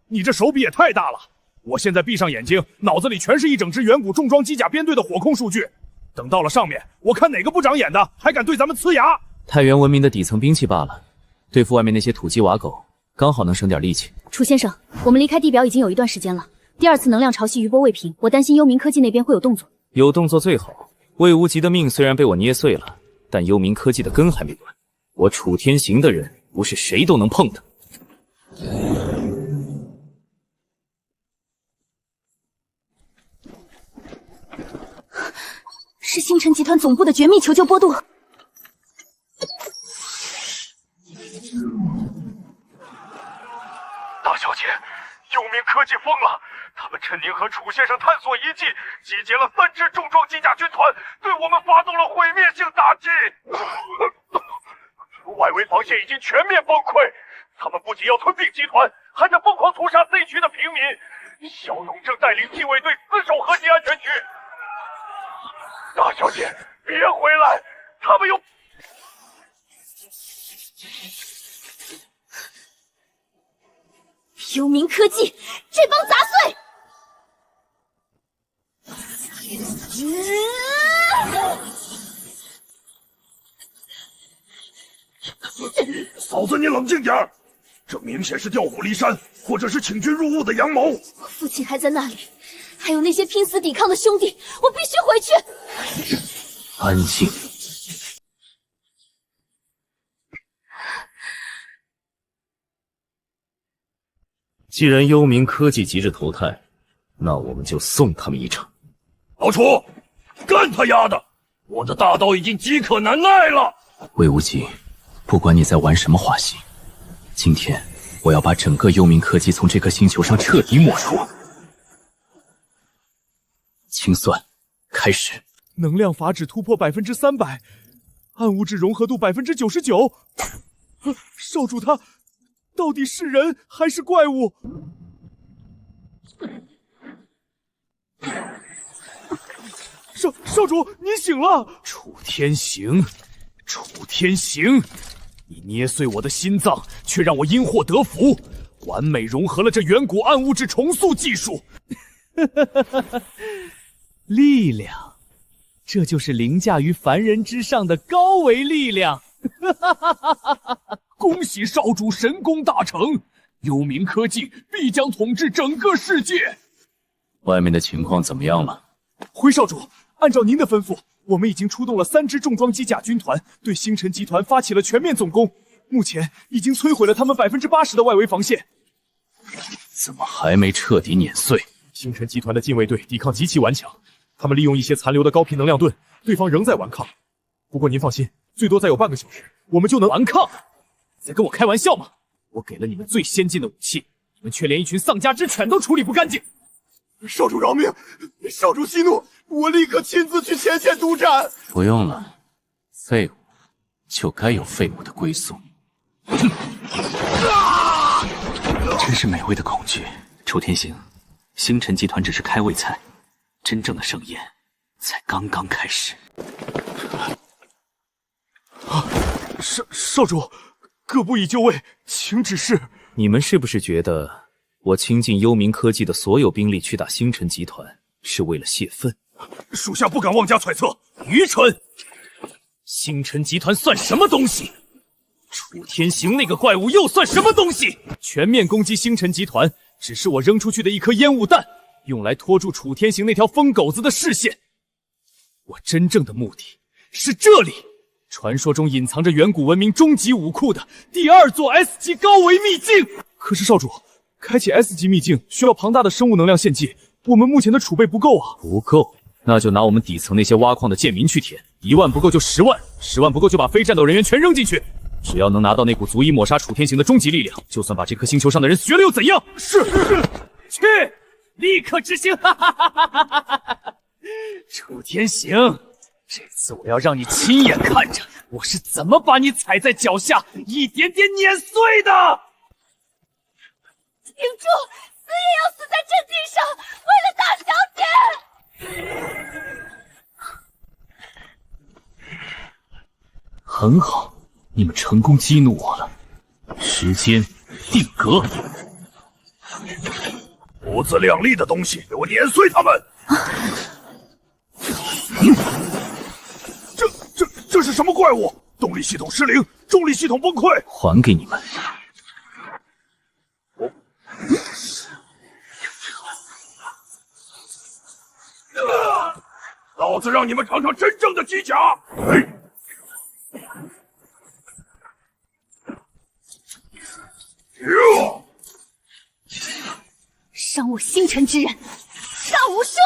[SPEAKER 1] 你这手笔也太大了！我现在闭上眼睛，脑子里全是一整支远古重装机甲编队的火控数据。等到了上面，我看哪个不长眼的还敢对咱们呲牙！
[SPEAKER 3] 太原文明的底层兵器罢了，对付外面那些土鸡瓦狗，刚好能省点力气。
[SPEAKER 6] 楚先生，我们离开地表已经有一段时间了，第二次能量潮汐余波未平，我担心幽冥科技那边会有动作。
[SPEAKER 3] 有动作最好。魏无极的命虽然被我捏碎了，但幽冥科技的根还没断。我楚天行的人，不是谁都能碰的。
[SPEAKER 6] 是星辰集团总部的绝密求救波动。
[SPEAKER 5] 大小姐，幽冥科技疯了！他们趁您和楚先生探索遗迹，集结了3支重装机甲军团，对我们发动了毁灭性打击。外围防线已经全面崩溃，他们不仅要吞并集团，还在疯狂屠杀 C 区的平民。小勇正带领禁卫队死守核心安全区。大小姐，别回来！他们有……
[SPEAKER 6] 幽冥科技，这帮杂碎！
[SPEAKER 1] 嫂子，你冷静点儿，这明显是调虎离山，或者是请君入瓮的阳谋。
[SPEAKER 6] 我父亲还在那里，还有那些拼死抵抗的兄弟，我必须回去。
[SPEAKER 3] 安静。
[SPEAKER 7] 既然幽冥科技急着投胎，那我们就送他们一场。
[SPEAKER 1] 老楚，干他丫的！我的大刀已经饥渴难耐了。
[SPEAKER 3] 魏无极，不管你在玩什么花戏，今天我要把整个幽冥科技从这颗星球上彻底抹除。清算，开始。
[SPEAKER 4] 能量阀值突破300%，暗物质融合度99%。少主他到底是人还是怪物？少主，你醒了！
[SPEAKER 1] 楚天行，楚天行，你捏碎我的心脏，却让我因祸得福，完美融合了这远古暗物质重塑技术。
[SPEAKER 2] 力量，这就是凌驾于凡人之上的高维力量。
[SPEAKER 1] 恭喜少主神功大成，幽冥科技必将统治整个世界。
[SPEAKER 3] 外面的情况怎么样了？
[SPEAKER 4] 回少主，按照您的吩咐，我们已经出动了3支重装机甲军团，对星辰集团发起了全面总攻。目前已经摧毁了他们80%的外围防线。
[SPEAKER 3] 怎么还没彻底碾碎？
[SPEAKER 4] 星辰集团的禁卫队抵抗极其顽强，他们利用一些残留的高频能量盾，对方仍在顽抗。不过您放心，最多再有半个小时，我们就能
[SPEAKER 2] 顽抗。在跟我开玩笑吗？我给了你们最先进的武器，你们却连一群丧家之犬都处理不干净。
[SPEAKER 12] 少主饶命！少主息怒，我立刻亲自去前线督战。
[SPEAKER 3] 不用了，废物就该有废物的归宿。真是美味的恐惧。楚天行，星辰集团只是开胃菜，真正的盛宴才刚刚开始。
[SPEAKER 4] 少主，各部已就位，请指示。
[SPEAKER 3] 你们是不是觉得我倾尽幽冥科技的所有兵力去打星辰集团，是为了泄愤？
[SPEAKER 1] 属下不敢妄加揣测，
[SPEAKER 2] 愚蠢！星辰集团算什么东西？楚天行那个怪物又算什么东西？全面攻击星辰集团，只是我扔出去的一颗烟雾弹，用来拖住楚天行那条疯狗子的视线。我真正的目的是这里，传说中隐藏着远古文明终极武库的第2座 S 级高维秘境。
[SPEAKER 4] 可是少主，开启 S 级秘境需要庞大的生物能量献祭，我们目前的储备不够啊。
[SPEAKER 2] 不够，那就拿我们底层那些挖矿的贱民去填，1万不够就10万，10万不够就把非战斗人员全扔进去。只要能拿到那股足以抹杀楚天行的终极力量，就算把这颗星球上的人学了又怎样？
[SPEAKER 4] 是，
[SPEAKER 2] 去，立刻执行！楚天行，这次我要让你亲眼看着我是怎么把你踩在脚下，一点点碾碎的。
[SPEAKER 13] 顶住，死也要死在阵地上，为了大小姐！
[SPEAKER 3] 很好，你们成功激怒我了。时间定格。
[SPEAKER 1] 不自量力的东西，给我碾碎他们！这是什么怪物？动力系统失灵，重力系统崩溃！
[SPEAKER 3] 还给你们。
[SPEAKER 1] 老子让你们尝尝真正的机甲！
[SPEAKER 13] 伤我星辰之人，杀无赦！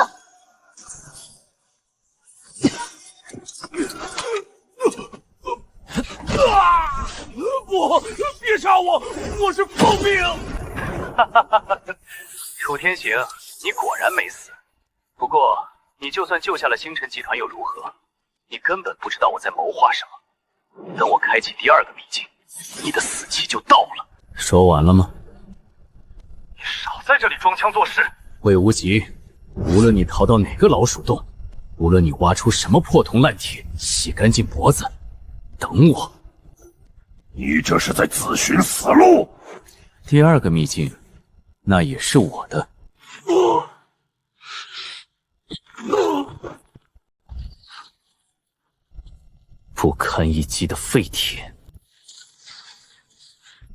[SPEAKER 1] 不，别杀我！我是疯兵！
[SPEAKER 3] 楚天行，你果然没死。不过，你就算救下了星辰集团又如何？你根本不知道我在谋划什么。等我开启第2个秘境，你的死期就到了。说完了吗？
[SPEAKER 1] 你少在这里装腔作势！
[SPEAKER 3] 魏无极，无论你逃到哪个老鼠洞，无论你挖出什么破铜烂铁，洗干净脖子，等我。
[SPEAKER 1] 你这是在自寻死路！
[SPEAKER 3] 第2个秘境，那也是我的。不堪一击的废铁。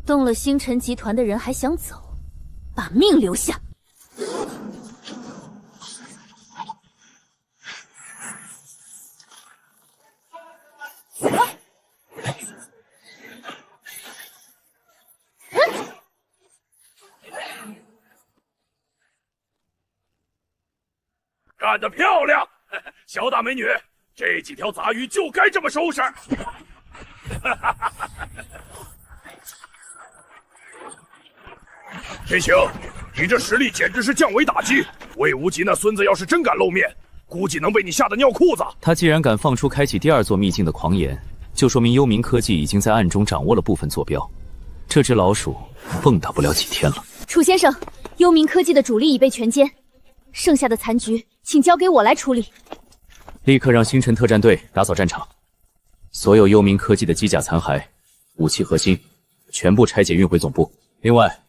[SPEAKER 6] 动了星辰集团的人还想走，把命留下！
[SPEAKER 1] 干得漂亮，小大美女，这几条杂鱼就该这么收拾。天行，你这实力简直是降维打击！魏无极那孙子要是真敢露面，估计能被你吓得尿裤子。
[SPEAKER 3] 他既然敢放出开启第2座秘境的狂言，就说明幽冥科技已经在暗中掌握了部分坐标。这只老鼠蹦跶不了几天了。
[SPEAKER 6] 楚先生，幽冥科技的主力已被全歼，剩下的残局请交给我来处理。
[SPEAKER 3] 立刻让星辰特战队打扫战场，所有幽冥科技的机甲残骸、武器核心全部拆解运回总部。另外，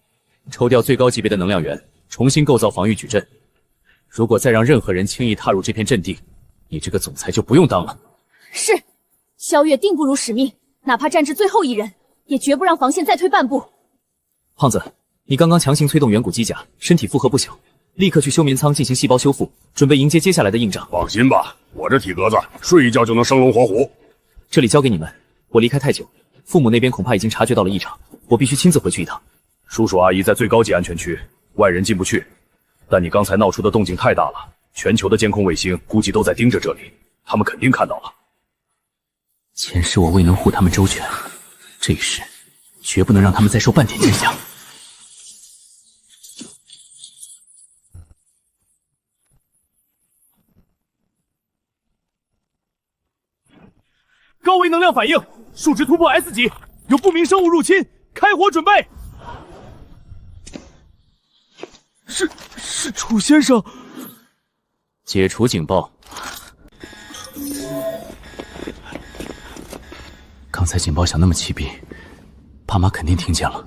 [SPEAKER 3] 抽调最高级别的能量源，重新构造防御矩阵。如果再让任何人轻易踏入这片阵地，你这个总裁就不用当了。
[SPEAKER 6] 是，萧月定不辱使命，哪怕战至最后一人，也绝不让防线再退半步。
[SPEAKER 3] 胖子，你刚刚强行催动远古机甲，身体负荷不小，立刻去休眠舱进行细胞修复，准备迎接接下来的硬仗。
[SPEAKER 1] 放心吧，我这体格子睡一觉就能生龙活虎。
[SPEAKER 3] 这里交给你们，我离开太久，父母那边恐怕已经察觉到了异常，我必须亲自回去一趟。
[SPEAKER 1] 叔叔阿姨在最高级安全区，外人进不去。但你刚才闹出的动静太大了，全球的监控卫星估计都在盯着这里，他们肯定看到了。
[SPEAKER 3] 前世我未能护他们周全，这一世绝不能让他们再受半点惊吓。
[SPEAKER 4] 高维能量反应，数值突破 S 级，有不明生物入侵，开火准备。是楚先生。
[SPEAKER 3] 解除警报。刚才警报响那么齐逼，爸妈肯定听见了。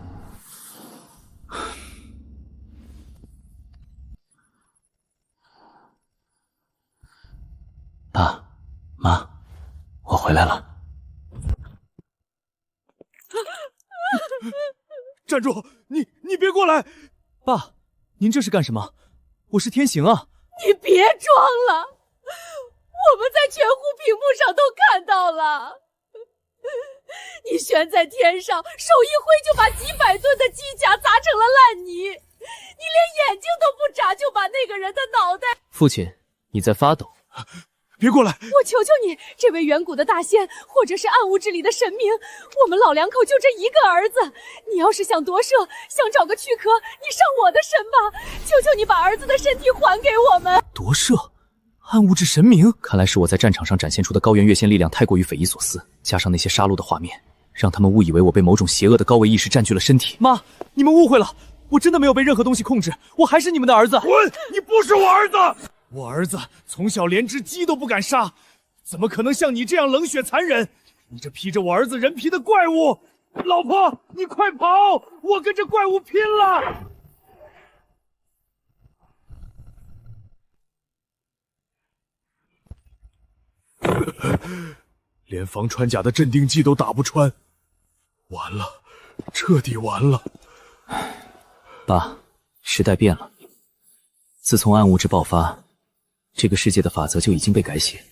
[SPEAKER 3] 爸妈，我回来了。
[SPEAKER 4] 站住！你别过来！爸，您这是干什么？我是天行啊！
[SPEAKER 9] 你别装了，我们在全户屏幕上都看到了。你悬在天上，手一挥就把几百吨的机甲砸成了烂泥，你连眼睛都不眨就把那个人的脑袋……
[SPEAKER 2] 父亲，你在发抖。
[SPEAKER 4] 别过来！
[SPEAKER 9] 我求求你，这位远古的大仙，或者是暗物质里的神明，我们老两口就这一个儿子，你要是想夺舍，想找个躯壳，你上我的身吧！求求你把儿子的身体还给我们！
[SPEAKER 2] 夺舍？暗物质神明？看来是我在战场上展现出的高原月仙力量太过于匪夷所思，加上那些杀戮的画面，让他们误以为我被某种邪恶的高维意识占据了身体。妈，你们误会了，我真的没有被任何东西控制，我还是你们的儿子。
[SPEAKER 1] 滚！你不是我儿子！
[SPEAKER 4] 我儿子从小连只鸡都不敢杀，怎么可能像你这样冷血残忍？你这披着我儿子人皮的怪物！老婆，你快跑！我跟这怪物拼了！连防穿甲的镇定剂都打不穿，完了，彻底完了！
[SPEAKER 3] 爸，时代变了，自从暗物质爆发，这个世界的法则就已经被改写。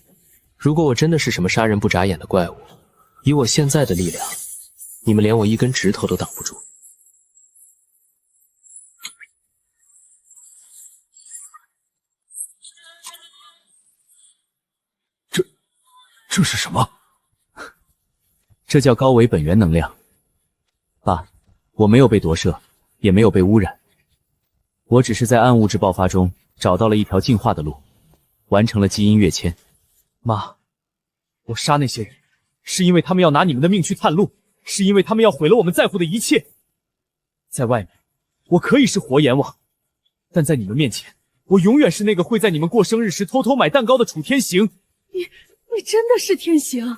[SPEAKER 2] 如果我真的是什么杀人不眨眼的怪物，以我现在的力量，你们连我一根指头都挡不住。
[SPEAKER 4] 这是什么？
[SPEAKER 3] 这叫高维本源能量。爸，我没有被夺舍，也没有被污染，我只是在暗物质爆发中找到了一条进化的路，完成了基因跃迁。
[SPEAKER 2] 妈，我杀那些人，是因为他们要拿你们的命去探路，是因为他们要毁了我们在乎的一切。在外面，我可以是火眼王，但在你们面前，我永远是那个会在你们过生日时偷偷买蛋糕的楚天行。
[SPEAKER 9] 你真的是天行？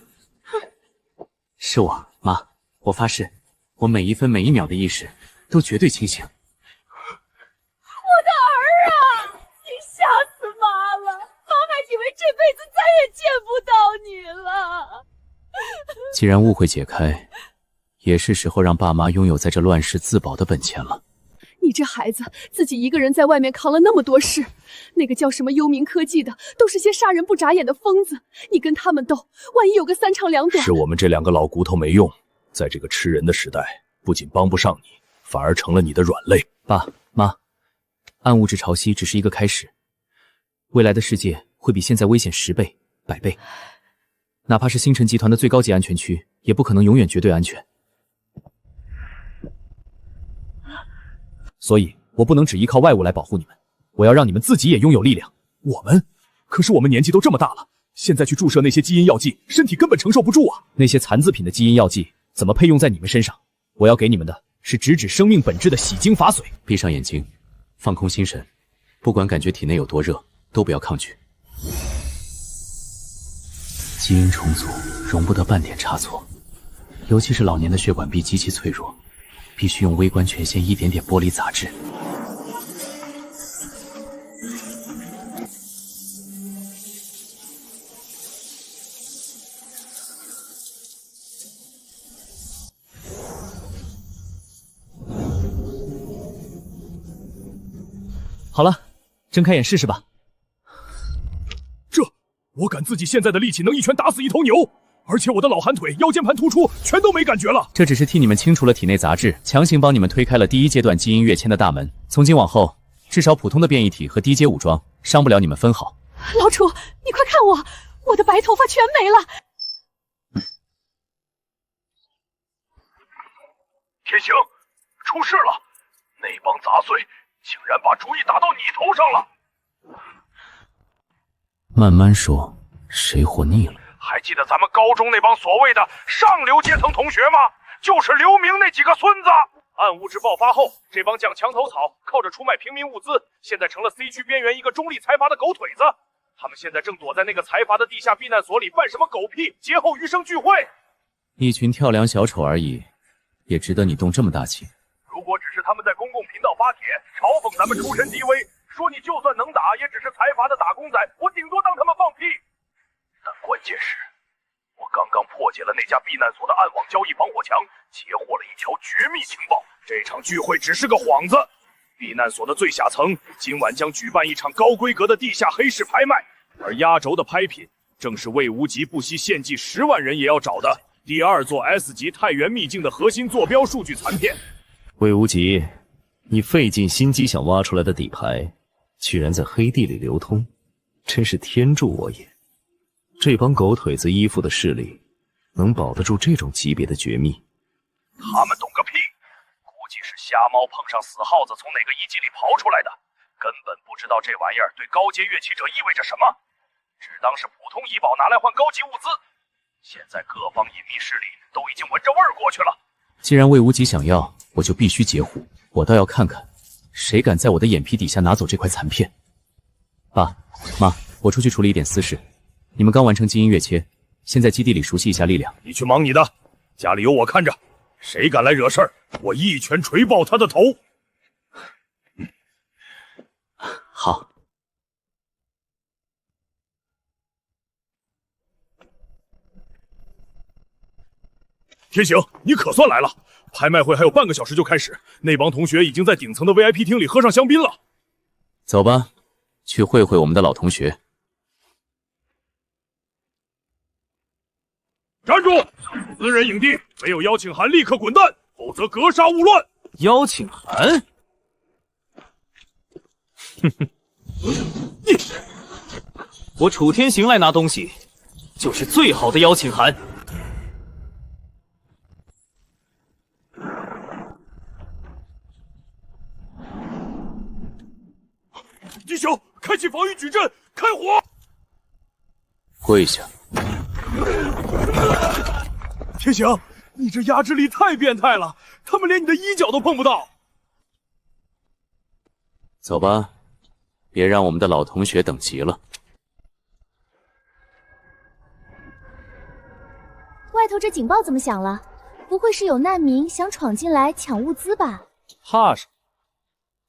[SPEAKER 3] 是我，妈，我发誓，我每一分每一秒的意识都绝对清醒。
[SPEAKER 9] 我的儿啊，你吓死妈了！妈还以为这辈子再也见不到你了。
[SPEAKER 3] 既然误会解开，也是时候让爸妈拥有在这乱世自保的本钱了。
[SPEAKER 9] 你这孩子自己一个人在外面扛了那么多事，那个叫什么幽冥科技的都是些杀人不眨眼的疯子，你跟他们斗，万一有个三长两短。
[SPEAKER 1] 是我们这两个老骨头没用，在这个吃人的时代，不仅帮不上你，反而成了你的软肋。
[SPEAKER 3] 爸妈，暗物质潮汐只是一个开始，未来的世界会比现在危险10倍、100倍，哪怕是星辰集团的最高级安全区，也不可能永远绝对安全。所以我不能只依靠外物来保护你们，我要让你们自己也拥有力量。
[SPEAKER 4] 我们？可是我们年纪都这么大了，现在去注射那些基因药剂，身体根本承受不住啊！
[SPEAKER 3] 那些残次品的基因药剂怎么配用在你们身上？我要给你们的是直指生命本质的洗精法髓。闭上眼睛，放空心神，不管感觉体内有多热，都不要抗拒。基因重组容不得半点差错，尤其是老年的血管壁极其脆弱，必须用微观权限一点点剥离杂质。
[SPEAKER 2] 好了，睁开眼试试吧。
[SPEAKER 4] 我敢自己现在的力气能一拳打死一头牛，而且我的老寒腿、腰间盘突出全都没感觉了。
[SPEAKER 3] 这只是替你们清除了体内杂质，强行帮你们推开了第一阶段基因跃迁的大门。从今往后，至少普通的变异体和低阶武装伤不了你们分毫。
[SPEAKER 13] 老楚，你快看我，我的白头发全没了！
[SPEAKER 5] 天行，出事了！那帮杂碎竟然把主意打到你头上了。
[SPEAKER 3] 慢慢说，谁活腻了？
[SPEAKER 5] 还记得咱们高中那帮所谓的上流阶层同学吗？就是刘明那几个孙子。暗物质爆发后，这帮讲墙头草，靠着出卖平民物资，现在成了 C 区边缘一个中立财阀的狗腿子。他们现在正躲在那个财阀的地下避难所里办什么狗屁劫后余生聚会。
[SPEAKER 3] 一群跳梁小丑而已，也值得你动这么大气？
[SPEAKER 5] 如果只是他们在公共频道发帖嘲讽咱们出身低微，说你就算能打，也只是财阀的打工仔，我顶多当他们放屁。但关键是，我刚刚破解了那家避难所的暗网交易防火墙，截获了一条绝密情报。这场聚会只是个幌子，避难所的最下层今晚将举办一场高规格的地下黑市拍卖，而压轴的拍品正是魏无极不惜献祭10万人也要找的第2座 S 级太原秘境的核心坐标数据残片。
[SPEAKER 7] 魏无极，你费尽心机想挖出来的底牌，居然在黑地里流通，真是天助我也！这帮狗腿子依附的势力，能保得住这种级别的绝密？
[SPEAKER 5] 他们懂个屁！估计是瞎猫碰上死耗子从哪个遗迹里刨出来的，根本不知道这玩意儿对高阶乐器者意味着什么，只当是普通医宝拿来换高级物资。现在各方隐秘势力都已经闻着味儿过去了。
[SPEAKER 3] 既然魏无极想要，我就必须截胡。我倒要看看，谁敢在我的眼皮底下拿走这块残片。爸妈，我出去处理一点私事，你们刚完成基因跃切，先在基地里熟悉一下力量。
[SPEAKER 1] 你去忙你的，家里有我看着，谁敢来惹事儿，我一拳锤爆他的头。
[SPEAKER 3] 好。
[SPEAKER 1] 天行，你可算来了！拍卖会还有半个小时就开始，那帮同学已经在顶层的 VIP 厅里喝上香槟了。
[SPEAKER 3] 走吧，去会会我们的老同学。
[SPEAKER 1] 站住！私人影地没有邀请函，立刻滚蛋，否则格杀勿论。
[SPEAKER 3] 邀请函？哼哼，我楚天行来拿东西，就是最好的邀请函。
[SPEAKER 1] 弟兄，开启防御矩阵，开火！
[SPEAKER 3] 跪下！
[SPEAKER 1] 天行，你这压制力太变态了，他们连你的衣角都碰不到。
[SPEAKER 3] 走吧，别让我们的老同学等急了。
[SPEAKER 6] 外头这警报怎么响了？不会是有难民想闯进来抢物资吧？
[SPEAKER 2] 怕什么？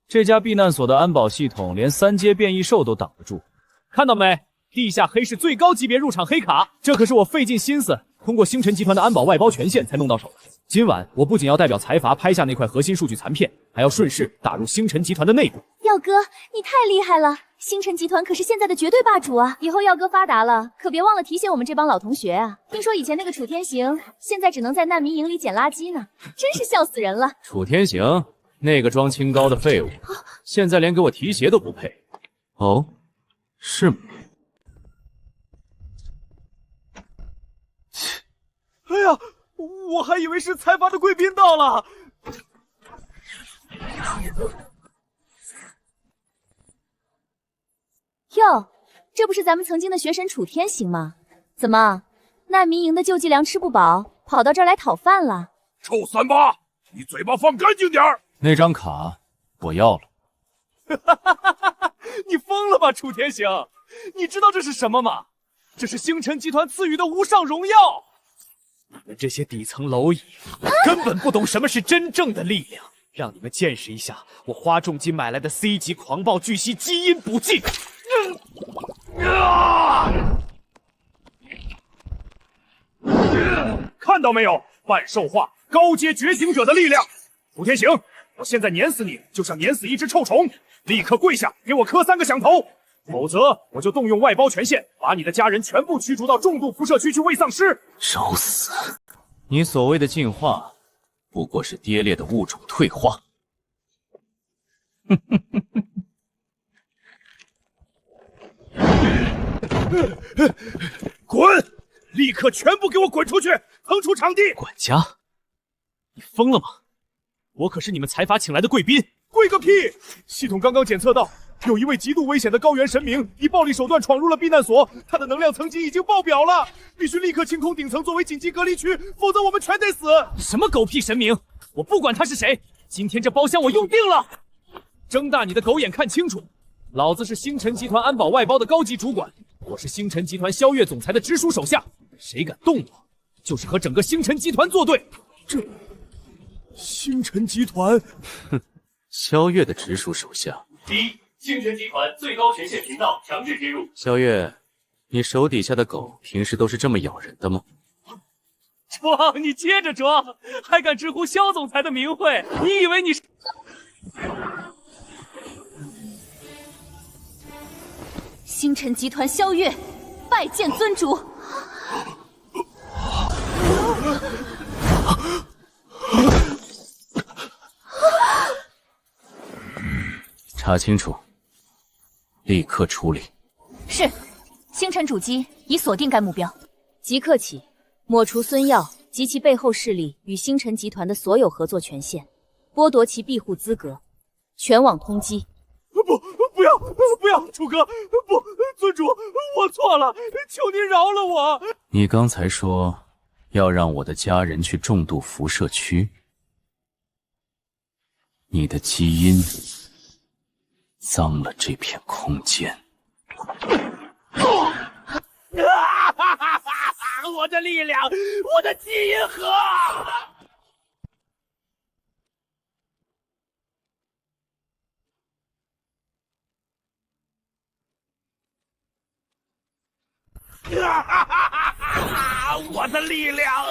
[SPEAKER 2] 这家避难所的安保系统连3阶变异兽都挡得住，看到没？地下黑市最高级别入场黑卡，这可是我费尽心思通过星辰集团的安保外包权限才弄到手的。今晚我不仅要代表财阀拍下那块核心数据残片，还要顺势打入星辰集团的内部。
[SPEAKER 6] 耀哥，你太厉害了！星辰集团可是现在的绝对霸主啊！以后耀哥发达了，可别忘了提携我们这帮老同学啊！听说以前那个楚天行，现在只能在难民营里捡垃圾呢，真是笑死人了。
[SPEAKER 2] 楚天行，那个装清高的废物，现在连给我提鞋都不配。
[SPEAKER 3] 哦，是吗？
[SPEAKER 2] 哎呀，我还以为是财阀的贵宾到了。
[SPEAKER 6] 哟，这不是咱们曾经的学神楚天行吗？怎么，难民营的救济粮吃不饱，跑到这儿来讨饭了？
[SPEAKER 1] 臭三八，你嘴巴放干净点儿！
[SPEAKER 2] 那张卡我要了。你疯了吧，楚天行？你知道这是什么吗？这是星辰集团赐予的无上荣耀。你们这些底层蝼蚁根本不懂什么是真正的力量，让你们见识一下我花重金买来的 C 级狂暴巨蜥基因补剂。
[SPEAKER 1] 看到没有，半兽化高阶觉醒者的力量！楚天行，我现在碾死你，就像碾死一只臭虫！立刻跪下，给我磕3个响头，否则我就动用外包权限，把你的家人全部驱逐到重度辐射区去喂丧尸！
[SPEAKER 3] 找死！你所谓的进化，不过是跌劣的物种退化。
[SPEAKER 1] 滚！立刻全部给我滚出去，腾出场地！
[SPEAKER 2] 管家，你疯了吗？我可是你们财阀请来的贵宾。
[SPEAKER 1] 跪个屁！系统刚刚检测到，有一位极度危险的高原神明以暴力手段闯入了避难所，他的能量层级已经爆表了，必须立刻清空顶层作为紧急隔离区，否则我们全得死！
[SPEAKER 2] 什么狗屁神明！我不管他是谁，今天这包厢我用定了！睁大你的狗眼看清楚，老子是星辰集团安保外包的高级主管，我是星辰集团萧月总裁的直属手下，谁敢动我，就是和整个星辰集团作对！
[SPEAKER 1] 星辰集团，
[SPEAKER 3] 哼，萧月的直属手下。
[SPEAKER 14] 第星辰集团最高权限频道强制接入。
[SPEAKER 3] 萧月，你手底下的狗平时都是这么咬人的吗？
[SPEAKER 2] 装，你接着装，还敢直呼萧总裁的名讳？你以为你是？
[SPEAKER 13] 星辰集团萧月，拜见尊主。
[SPEAKER 3] 查清楚，立刻处理。
[SPEAKER 6] 是，星辰主机已锁定该目标，即刻起抹除孙耀及其背后势力与星辰集团的所有合作权限，剥夺其庇护资格，全网通缉。
[SPEAKER 1] 不要，楚哥，不，尊主，我错了，求您饶了我。
[SPEAKER 3] 你刚才说要让我的家人去重度辐射区，你的基因脏了这片空间。
[SPEAKER 1] 我的力量，我的基因核！我的力量，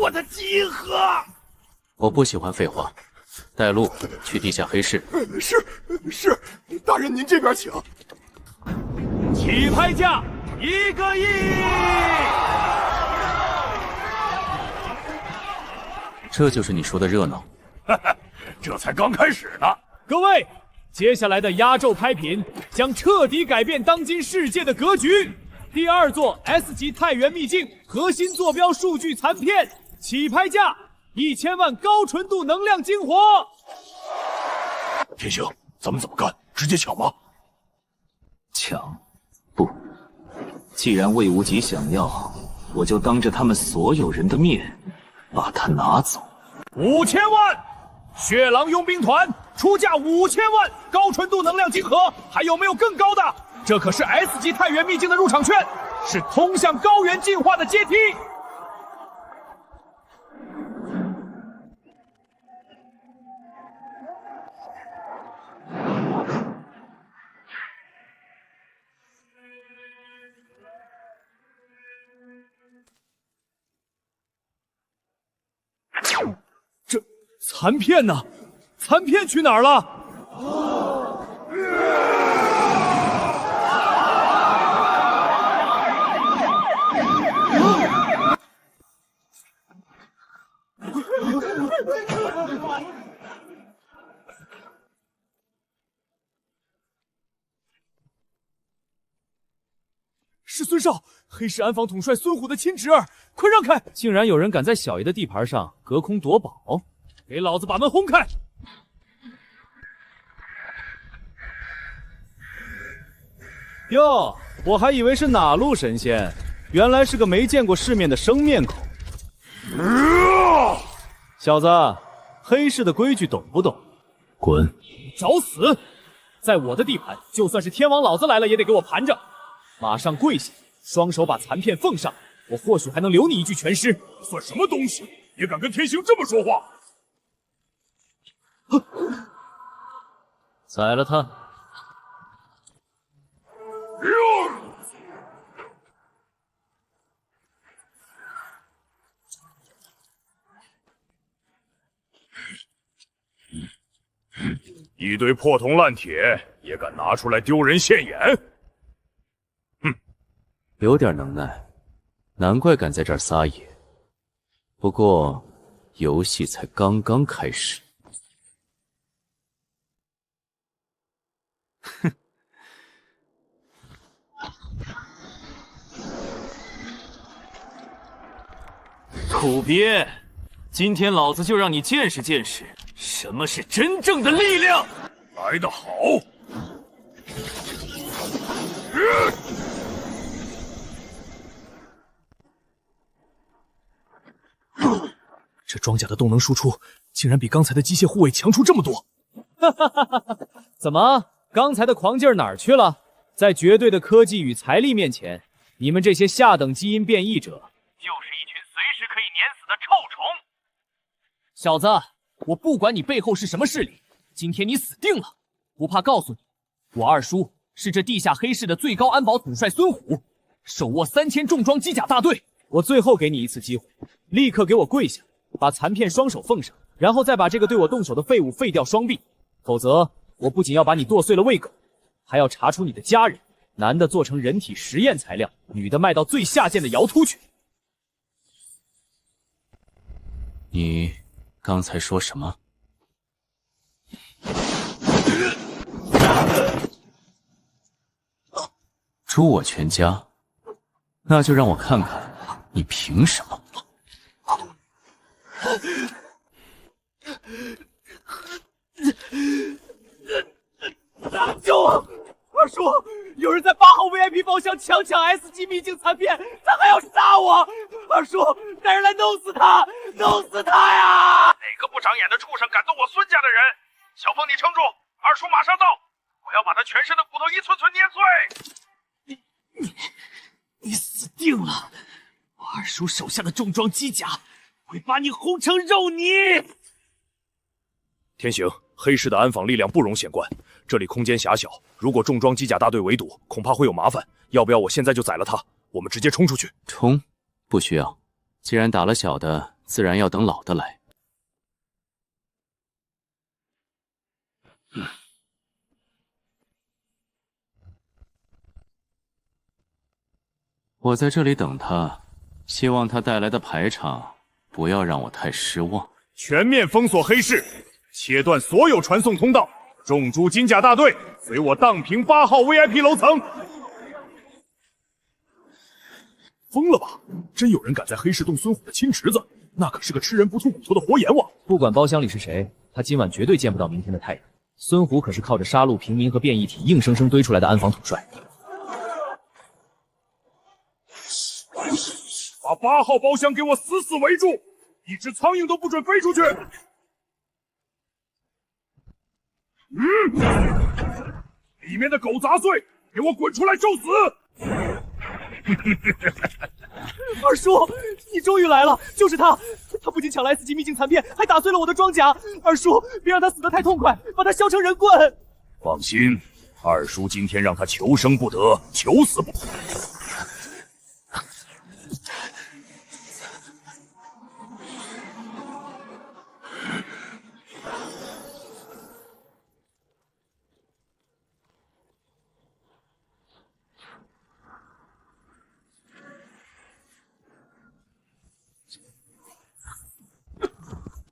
[SPEAKER 1] 我的基因核！
[SPEAKER 3] 我不喜欢废话，带路去地下黑市。
[SPEAKER 1] 是，大人您这边请。
[SPEAKER 2] 起拍价1个亿！
[SPEAKER 3] 这就是你说的热闹？
[SPEAKER 1] 这才刚开始呢。
[SPEAKER 2] 各位，接下来的压轴拍品将彻底改变当今世界的格局。第2座 S 级太原秘境核心坐标数据残片，起拍价1000万高纯度能量精华。
[SPEAKER 1] 天行，咱们怎么干？直接抢吗？
[SPEAKER 3] 抢？不，既然魏无极想要，我就当着他们所有人的面把它拿走。
[SPEAKER 1] 5000万！血狼佣兵团出价5000万高纯度能量晶核，还有没有更高的？这可是 S 级太原秘境的入场券，是通向高原进化的阶梯。
[SPEAKER 2] 这残片呢？残片去哪儿了？是孙少，黑市安防统帅孙虎的亲侄儿，快让开！竟然有人敢在小爷的地盘上隔空夺宝，给老子把门轰开！哟，我还以为是哪路神仙，原来是个没见过世面的生面孔。小子，黑市的规矩懂不懂？
[SPEAKER 3] 滚！
[SPEAKER 2] 找死！在我的地盘，就算是天王老子来了，也得给我盘着。马上跪下，双手把残片奉上，我或许还能留你一具全尸。
[SPEAKER 1] 算什么东西？也敢跟天行这么说话？
[SPEAKER 3] 宰了他！
[SPEAKER 1] 一堆破铜烂铁也敢拿出来丢人现眼？
[SPEAKER 3] 哼，有点能耐，难怪敢在这儿撒野。不过，游戏才刚刚开始。哼。
[SPEAKER 8] 苦憋，今天老子就让你见识见识什么是真正的力量。
[SPEAKER 1] 来得好！
[SPEAKER 4] 这装甲的动能输出竟然比刚才的机械护卫强出这么多！
[SPEAKER 2] 哈哈哈哈！怎么，刚才的狂劲儿哪儿去了？在绝对的科技与财力面前，你们这些下等基因变异者
[SPEAKER 14] 就是一群随时可以碾死的臭虫。
[SPEAKER 11] 小子，我不管你背后是什么势力，今天你死定了！不怕告诉你，我二叔是这地下黑市的最高安保统帅孙虎，手握3000重装机甲大队。
[SPEAKER 2] 我最后给你一次机会，立刻给我跪下，把残片双手奉上，然后再把这个对我动手的废物废掉双臂，否则我不仅要把你剁碎了喂狗，还要查出你的家人，男的做成人体实验材料，女的卖到最下贱的窑突去。
[SPEAKER 3] 你刚才说什么？诛我全家？那就让我看看你凭什么！
[SPEAKER 2] 救我！二叔，有人在8号 VIP 包厢强抢 S 级秘境残片，他还要杀我！二叔，带人来弄死他，弄死他呀！
[SPEAKER 5] 哪个不长眼的畜生敢动我孙家的人？小凤，你撑住，二叔马上到，我要把他全身的骨头一寸寸碾碎。
[SPEAKER 12] 你死定了！我二叔手下的重装机甲会把你轰成肉泥！
[SPEAKER 4] 天行，黑市的安防力量不容显观，这里空间狭小，如果重装机甲大队围堵，恐怕会有麻烦。要不要我现在就宰了他？我们直接冲出去。
[SPEAKER 3] 冲？不需要，既然打了小的，自然要等老的来。我在这里等他，希望他带来的排场不要让我太失望。
[SPEAKER 1] 全面封锁黑市，切断所有传送通道。重诛金甲大队，随我荡平8号 VIP 楼层。
[SPEAKER 4] 疯了吧？真有人敢在黑市动孙虎的亲侄子？那可是个吃人不吐骨头的活阎王！
[SPEAKER 2] 不管包厢里是谁，他今晚绝对见不到明天的太阳。孙虎可是靠着杀戮平民和变异体硬生生堆出来的安防统帅。
[SPEAKER 1] 把8号包厢给我死死围住，一只苍蝇都不准飞出去！里面的狗杂碎，给我滚出来受死！
[SPEAKER 2] 二叔，你终于来了，就是他！他不仅抢了 S 级秘境残片，还打碎了我的装甲。二叔，别让他死得太痛快，把他削成人棍！
[SPEAKER 1] 放心，二叔今天让他求生不得，求死不得。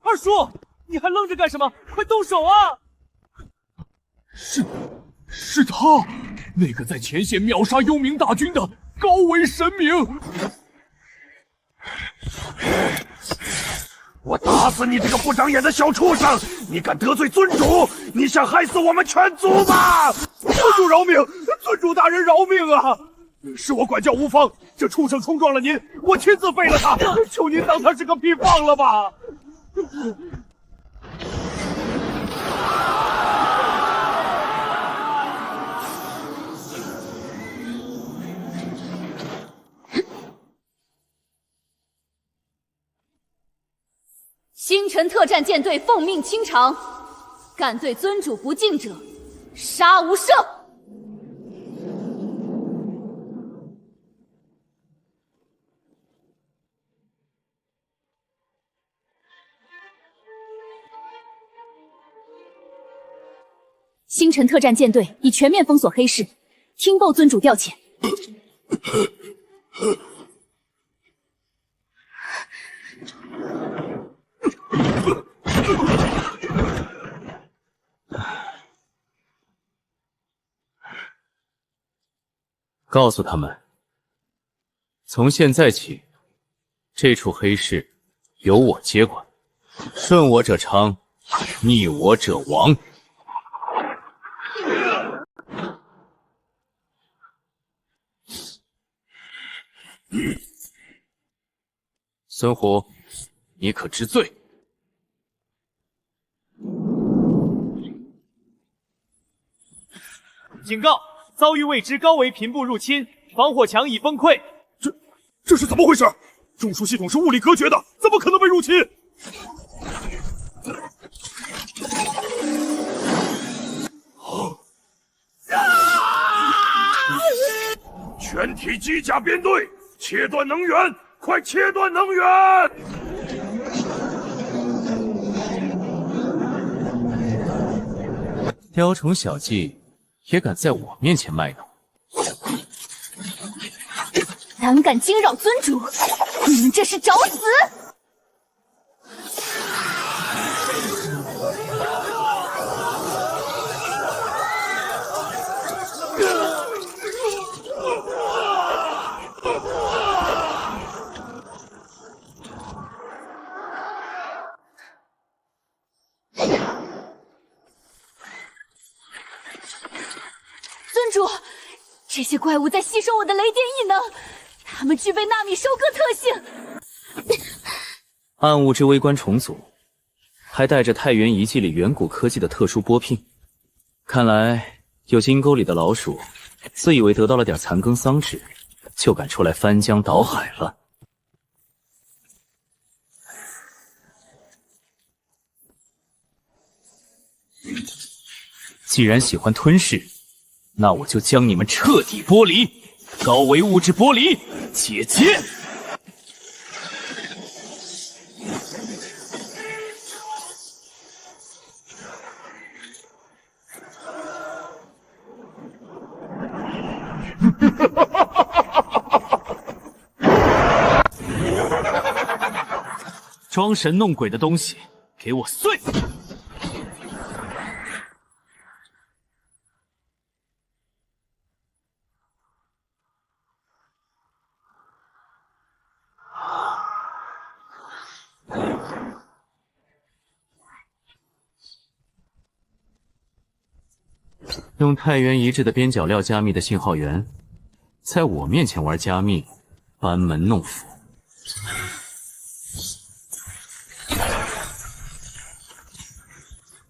[SPEAKER 2] 二叔，你还愣着干什么？快动手啊！
[SPEAKER 12] 是他，那个在前线秒杀幽冥大军的高维神明。
[SPEAKER 1] 我打死你这个不长眼的小畜生！你敢得罪尊主？你想害死我们全族吗？尊主饶命！尊主大人饶命啊！是我管教无方，这畜生冲撞了您，我亲自废了他。求您当他是个屁放了吧！
[SPEAKER 13] 星辰特战舰队奉命清场，敢对尊主不敬者，杀无赦。
[SPEAKER 6] 星辰特战舰队已全面封锁黑市，听报尊主调遣。
[SPEAKER 3] 告诉他们，从现在起，这处黑市由我接管，顺我者昌，逆我者亡。孙虎，你可知罪？
[SPEAKER 2] 警告！遭遇未知高维频部入侵，防火墙已崩溃。
[SPEAKER 1] 这是怎么回事？中枢系统是物理隔绝的，怎么可能被入侵？全体机甲编队，切断能源！快切断能源！
[SPEAKER 3] 雕虫小技也敢在我面前卖弄？
[SPEAKER 13] 胆敢惊扰尊主，你们这是找死！尊主，这些怪物在吸收我的雷电异能。他们具备纳米收割特性，
[SPEAKER 3] 暗物质微观重组，还带着太原遗迹里远古科技的特殊波拼。看来有金沟里的老鼠，自以为得到了点残羹桑纸，就敢出来翻江倒海了。既然喜欢吞噬，那我就将你们彻底剥离。高维物质剥离，解结！装神弄鬼的东西，给我碎！用太原遗址的边角料加密的信号源，在我面前玩加密，班门弄斧。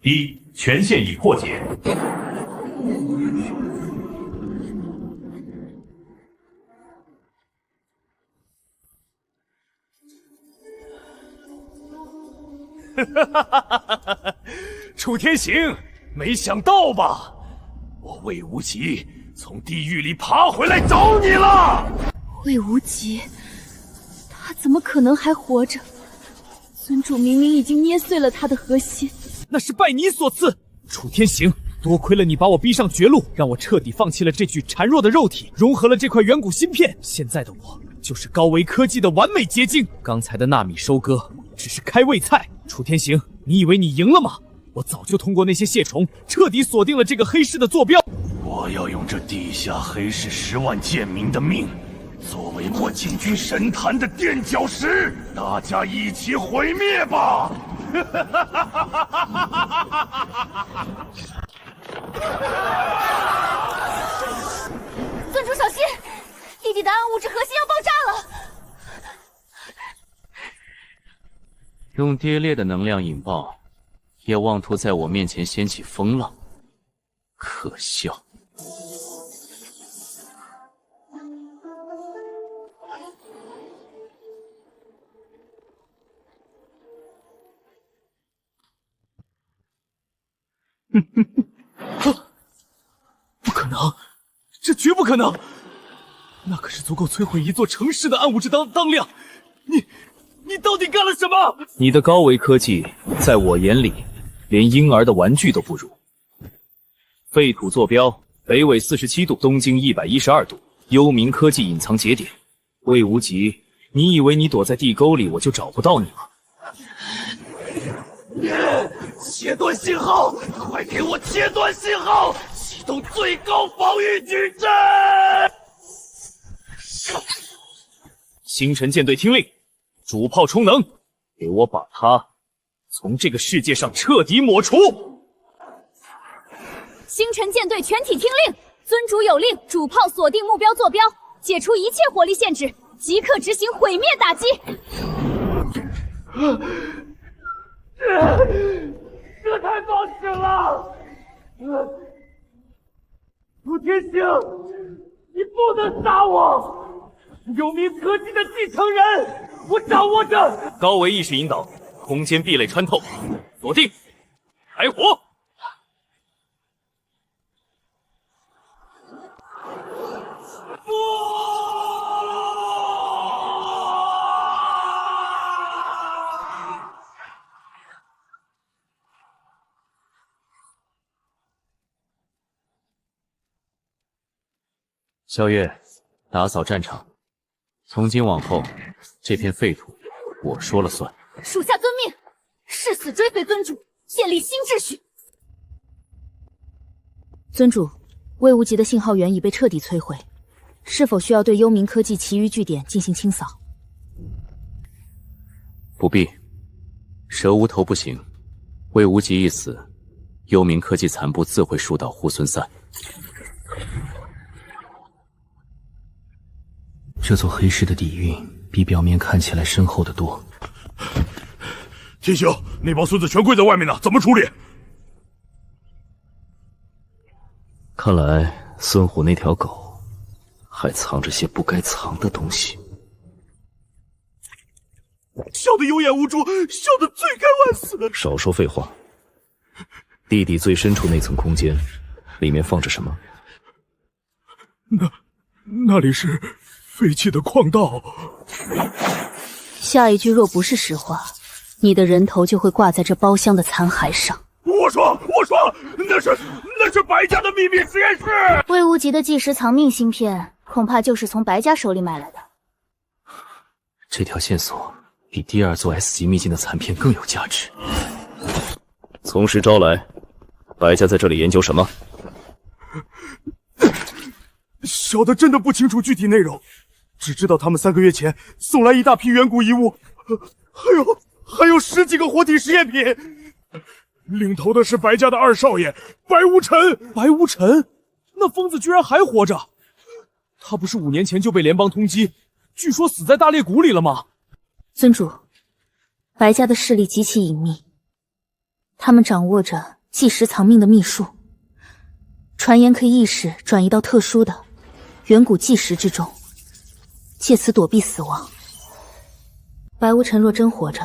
[SPEAKER 14] 一，权限已破解。
[SPEAKER 1] 楚天行，没想到吧？我魏无极从地狱里爬回来找你了。
[SPEAKER 6] 魏无极，他怎么可能还活着？尊主明明已经捏碎了他的核心。
[SPEAKER 2] 那是拜你所赐。楚天行，多亏了你把我逼上绝路，让我彻底放弃了这具孱弱的肉体，融合了这块远古芯片。现在的我就是高维科技的完美结晶。刚才的纳米收割只是开胃菜。楚天行，你以为你赢了吗？我早就通过那些蟹虫，彻底锁定了这个黑市的坐标。
[SPEAKER 1] 我要用这地下黑市10万贱民的命，作为我进军神坛的垫脚石，大家一起毁灭吧！
[SPEAKER 13] 尊主小心，地底的暗物质核心要爆炸了！
[SPEAKER 3] 用跌裂的能量引爆，也妄图在我面前掀起风浪，可笑！
[SPEAKER 2] 不可能，这绝不可能！那可是足够摧毁一座城市的暗物质当量。你到底干了什么？
[SPEAKER 3] 你的高维科技，在我眼里，连婴儿的玩具都不如。废土坐标：北纬47度，东经112度，幽冥科技隐藏节点。魏无极，你以为你躲在地沟里，我就找不到你吗？
[SPEAKER 1] 切断信号！快给我切断信号！启动最高防御矩阵！
[SPEAKER 3] 星辰舰队听令，主炮充能，
[SPEAKER 4] 给我把他从这个世界上彻底抹除！
[SPEAKER 13] 星辰舰队全体听令，尊主有令，主炮锁定目标坐标，解除一切火力限制，即刻执行毁灭打击。
[SPEAKER 14] 这太放肆了！陆天星，你不能杀我！幽冥科技的继承人，我掌握着。
[SPEAKER 4] 高维意识引导，空间壁垒穿透，锁定，开火！
[SPEAKER 3] 萧月，打扫战场。从今往后，这片废土我说了算。
[SPEAKER 13] 属下遵命，誓死追随尊主，建立新秩序。
[SPEAKER 6] 尊主，魏无极的信号源已被彻底摧毁，是否需要对幽冥科技其余据点进行清扫？
[SPEAKER 3] 不必，蛇无头不行。魏无极一死，幽冥科技残部自会树倒猢狲散。
[SPEAKER 8] 这座黑市的底蕴比表面看起来深厚得多。
[SPEAKER 1] 天行，那帮孙子全跪在外面呢，怎么处理？
[SPEAKER 7] 看来孙虎那条狗还藏着些不该藏的东西。
[SPEAKER 1] 笑得有眼无珠，笑得罪该万死。
[SPEAKER 7] 少说废话。地底最深处那层空间，里面放着什么？
[SPEAKER 1] 那里是废弃的矿道。
[SPEAKER 6] 下一句若不是实话，你的人头就会挂在这包厢的残骸上。
[SPEAKER 1] 我说，那是白家的秘密实验室。
[SPEAKER 6] 魏无极的即时藏命芯片，恐怕就是从白家手里买来的。
[SPEAKER 8] 这条线索比第二座 S 级秘境的残片更有价值。
[SPEAKER 7] 从实招来，白家在这里研究什么？
[SPEAKER 1] 小的真的不清楚具体内容，只知道他们3个月前送来一大批远古遗物，还有10几个活体实验品。领头的是白家的2少爷白无尘。
[SPEAKER 4] 白无尘，那疯子居然还活着！他不是5年前就被联邦通缉，据说死在大裂谷里了吗？
[SPEAKER 6] 尊主，白家的势力极其隐秘，他们掌握着即时藏命的秘术，传言可以意识转移到特殊的远古纪石之中，借此躲避死亡。白无尘若真活着，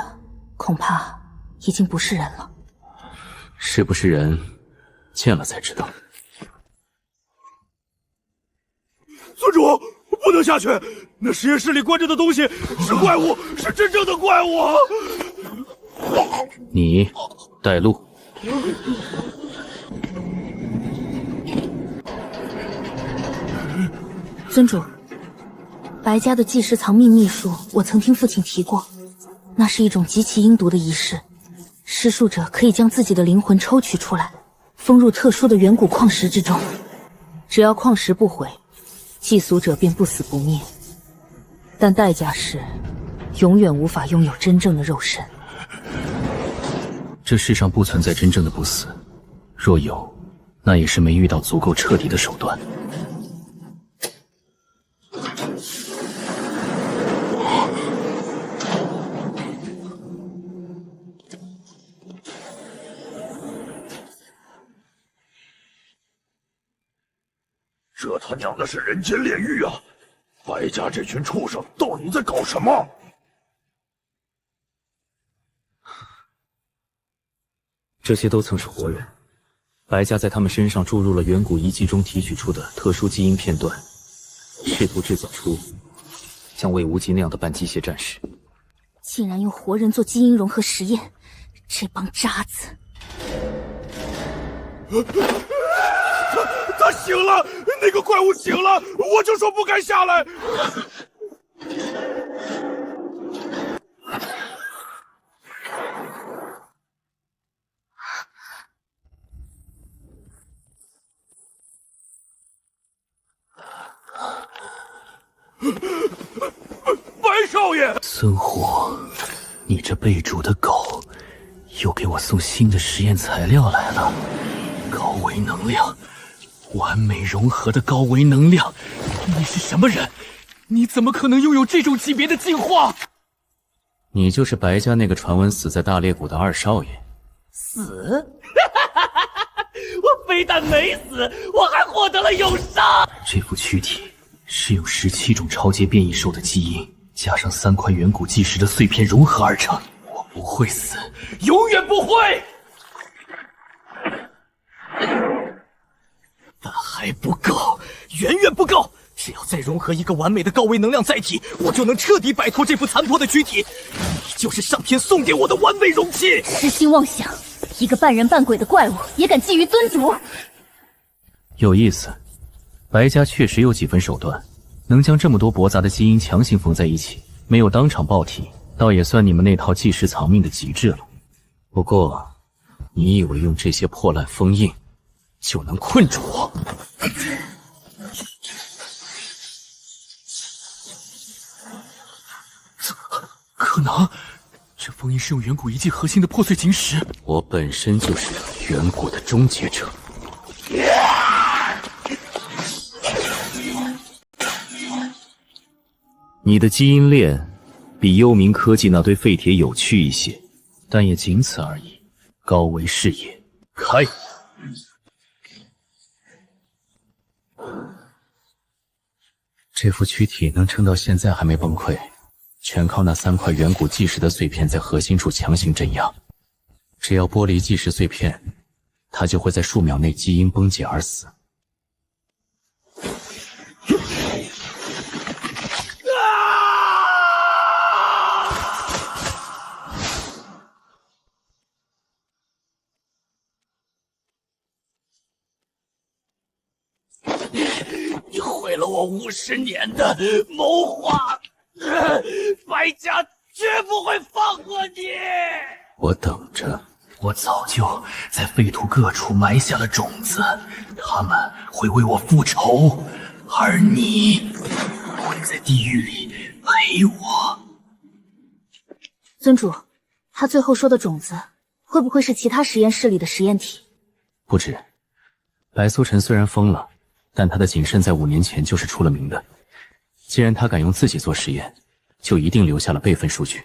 [SPEAKER 6] 恐怕已经不是人了。
[SPEAKER 3] 是不是人，见了才知道。
[SPEAKER 1] 尊主，不能下去！那实验室里关着的东西是怪物，是真正的怪物。
[SPEAKER 3] 你带路。
[SPEAKER 6] 尊主，白家的即时藏命秘术，我曾听父亲提过，那是一种极其阴毒的仪式。施术者可以将自己的灵魂抽取出来，封入特殊的远古矿石之中。只要矿石不毁，祭俗者便不死不灭。但代价是，永远无法拥有真正的肉身。
[SPEAKER 8] 这世上不存在真正的不死，若有，那也是没遇到足够彻底的手段。
[SPEAKER 1] 这他娘的是人间炼狱啊！白家这群畜生到底在搞什么？
[SPEAKER 3] 这些都曾是活人，白家在他们身上注入了远古遗迹中提取出的特殊基因片段，试图制造出像魏无极那样的半机械战士。
[SPEAKER 6] 竟然用活人做基因融合实验，这帮渣子！
[SPEAKER 1] 他醒了，那个怪物醒了，我就说不该下来。
[SPEAKER 8] 孙虎，
[SPEAKER 3] 你这被煮的狗，又给我送新的实验材料来了。高维能量，完美融合的高维能量。
[SPEAKER 12] 你是什么人？你怎么可能拥有这种级别的进化？
[SPEAKER 3] 你就是白家那个传闻死在大裂谷的二少爷。
[SPEAKER 14] 死？我非但没死，我还获得了永生。
[SPEAKER 3] 这副躯体是用17种超阶变异兽的基因，加上3块远古纪石的碎片融合而成。我不会死，
[SPEAKER 14] 永远不会。
[SPEAKER 12] 但还不够，远远不够。只要再融合一个完美的高维能量载体，我就能彻底摆脱这副残破的躯体。你就是上天送给我的完美容器。
[SPEAKER 6] 痴心妄想，一个半人半鬼的怪物也敢觊觎尊主？
[SPEAKER 3] 有意思，白家确实有几分手段，能将这么多驳杂的基因强行缝在一起，没有当场爆体，倒也算你们那套计时藏命的极致了。不过，你以为用这些破烂封印就能困住我？
[SPEAKER 12] 可能，这封印是用远古遗迹核心的破碎晶石。
[SPEAKER 3] 我本身就是远古的终结者。你的基因链比幽冥科技那堆废铁有趣一些，但也仅此而已。高维视野，开！这副躯体能撑到现在还没崩溃，全靠那3块远古纪石的碎片在核心处强行镇压。只要剥离纪石碎片，它就会在数秒内基因崩解而死。
[SPEAKER 14] 你毁了我50年的谋划，白家绝不会放过你！
[SPEAKER 3] 我等着，我早就在废土各处埋下了种子，他们会为我复仇，而你会在地狱里陪我。
[SPEAKER 6] 尊主，他最后说的种子，会不会是其他实验室里的实验体？
[SPEAKER 3] 不止，白苏晨虽然疯了，但他的谨慎在5年前就是出了名的。既然他敢用自己做实验，就一定留下了备份数据。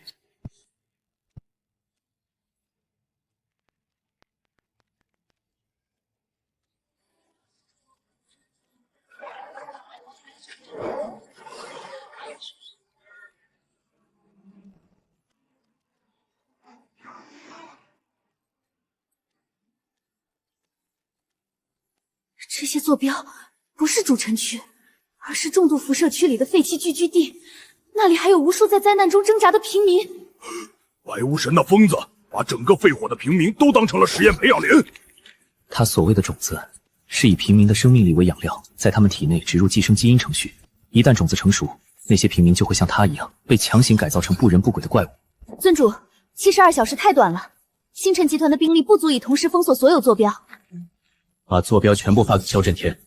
[SPEAKER 6] 这些坐标不是主城区，而是重度辐射区里的废弃聚居地，那里还有无数在灾难中挣扎的平民。
[SPEAKER 1] 白无神那疯子把整个废火的平民都当成了实验培养皿。
[SPEAKER 3] 他所谓的种子，是以平民的生命力为养料，在他们体内植入寄生基因程序。一旦种子成熟，那些平民就会像他一样，被强行改造成不人不鬼的怪物。
[SPEAKER 6] 尊主，72小时太短了，星辰集团的兵力不足以同时封锁所有坐标。
[SPEAKER 3] 把坐标全部发给萧震天。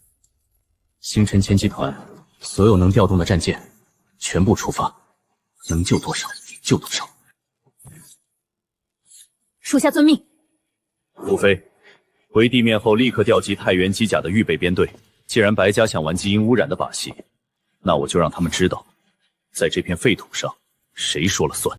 [SPEAKER 3] 星辰前集团所有能调动的战舰，全部出发，能救多少救多少。
[SPEAKER 6] 属下遵命。
[SPEAKER 4] 吴飞，回地面后立刻调集太原机甲的预备编队。既然白家想玩基因污染的把戏，那我就让他们知道，在这片废土上，谁说了算。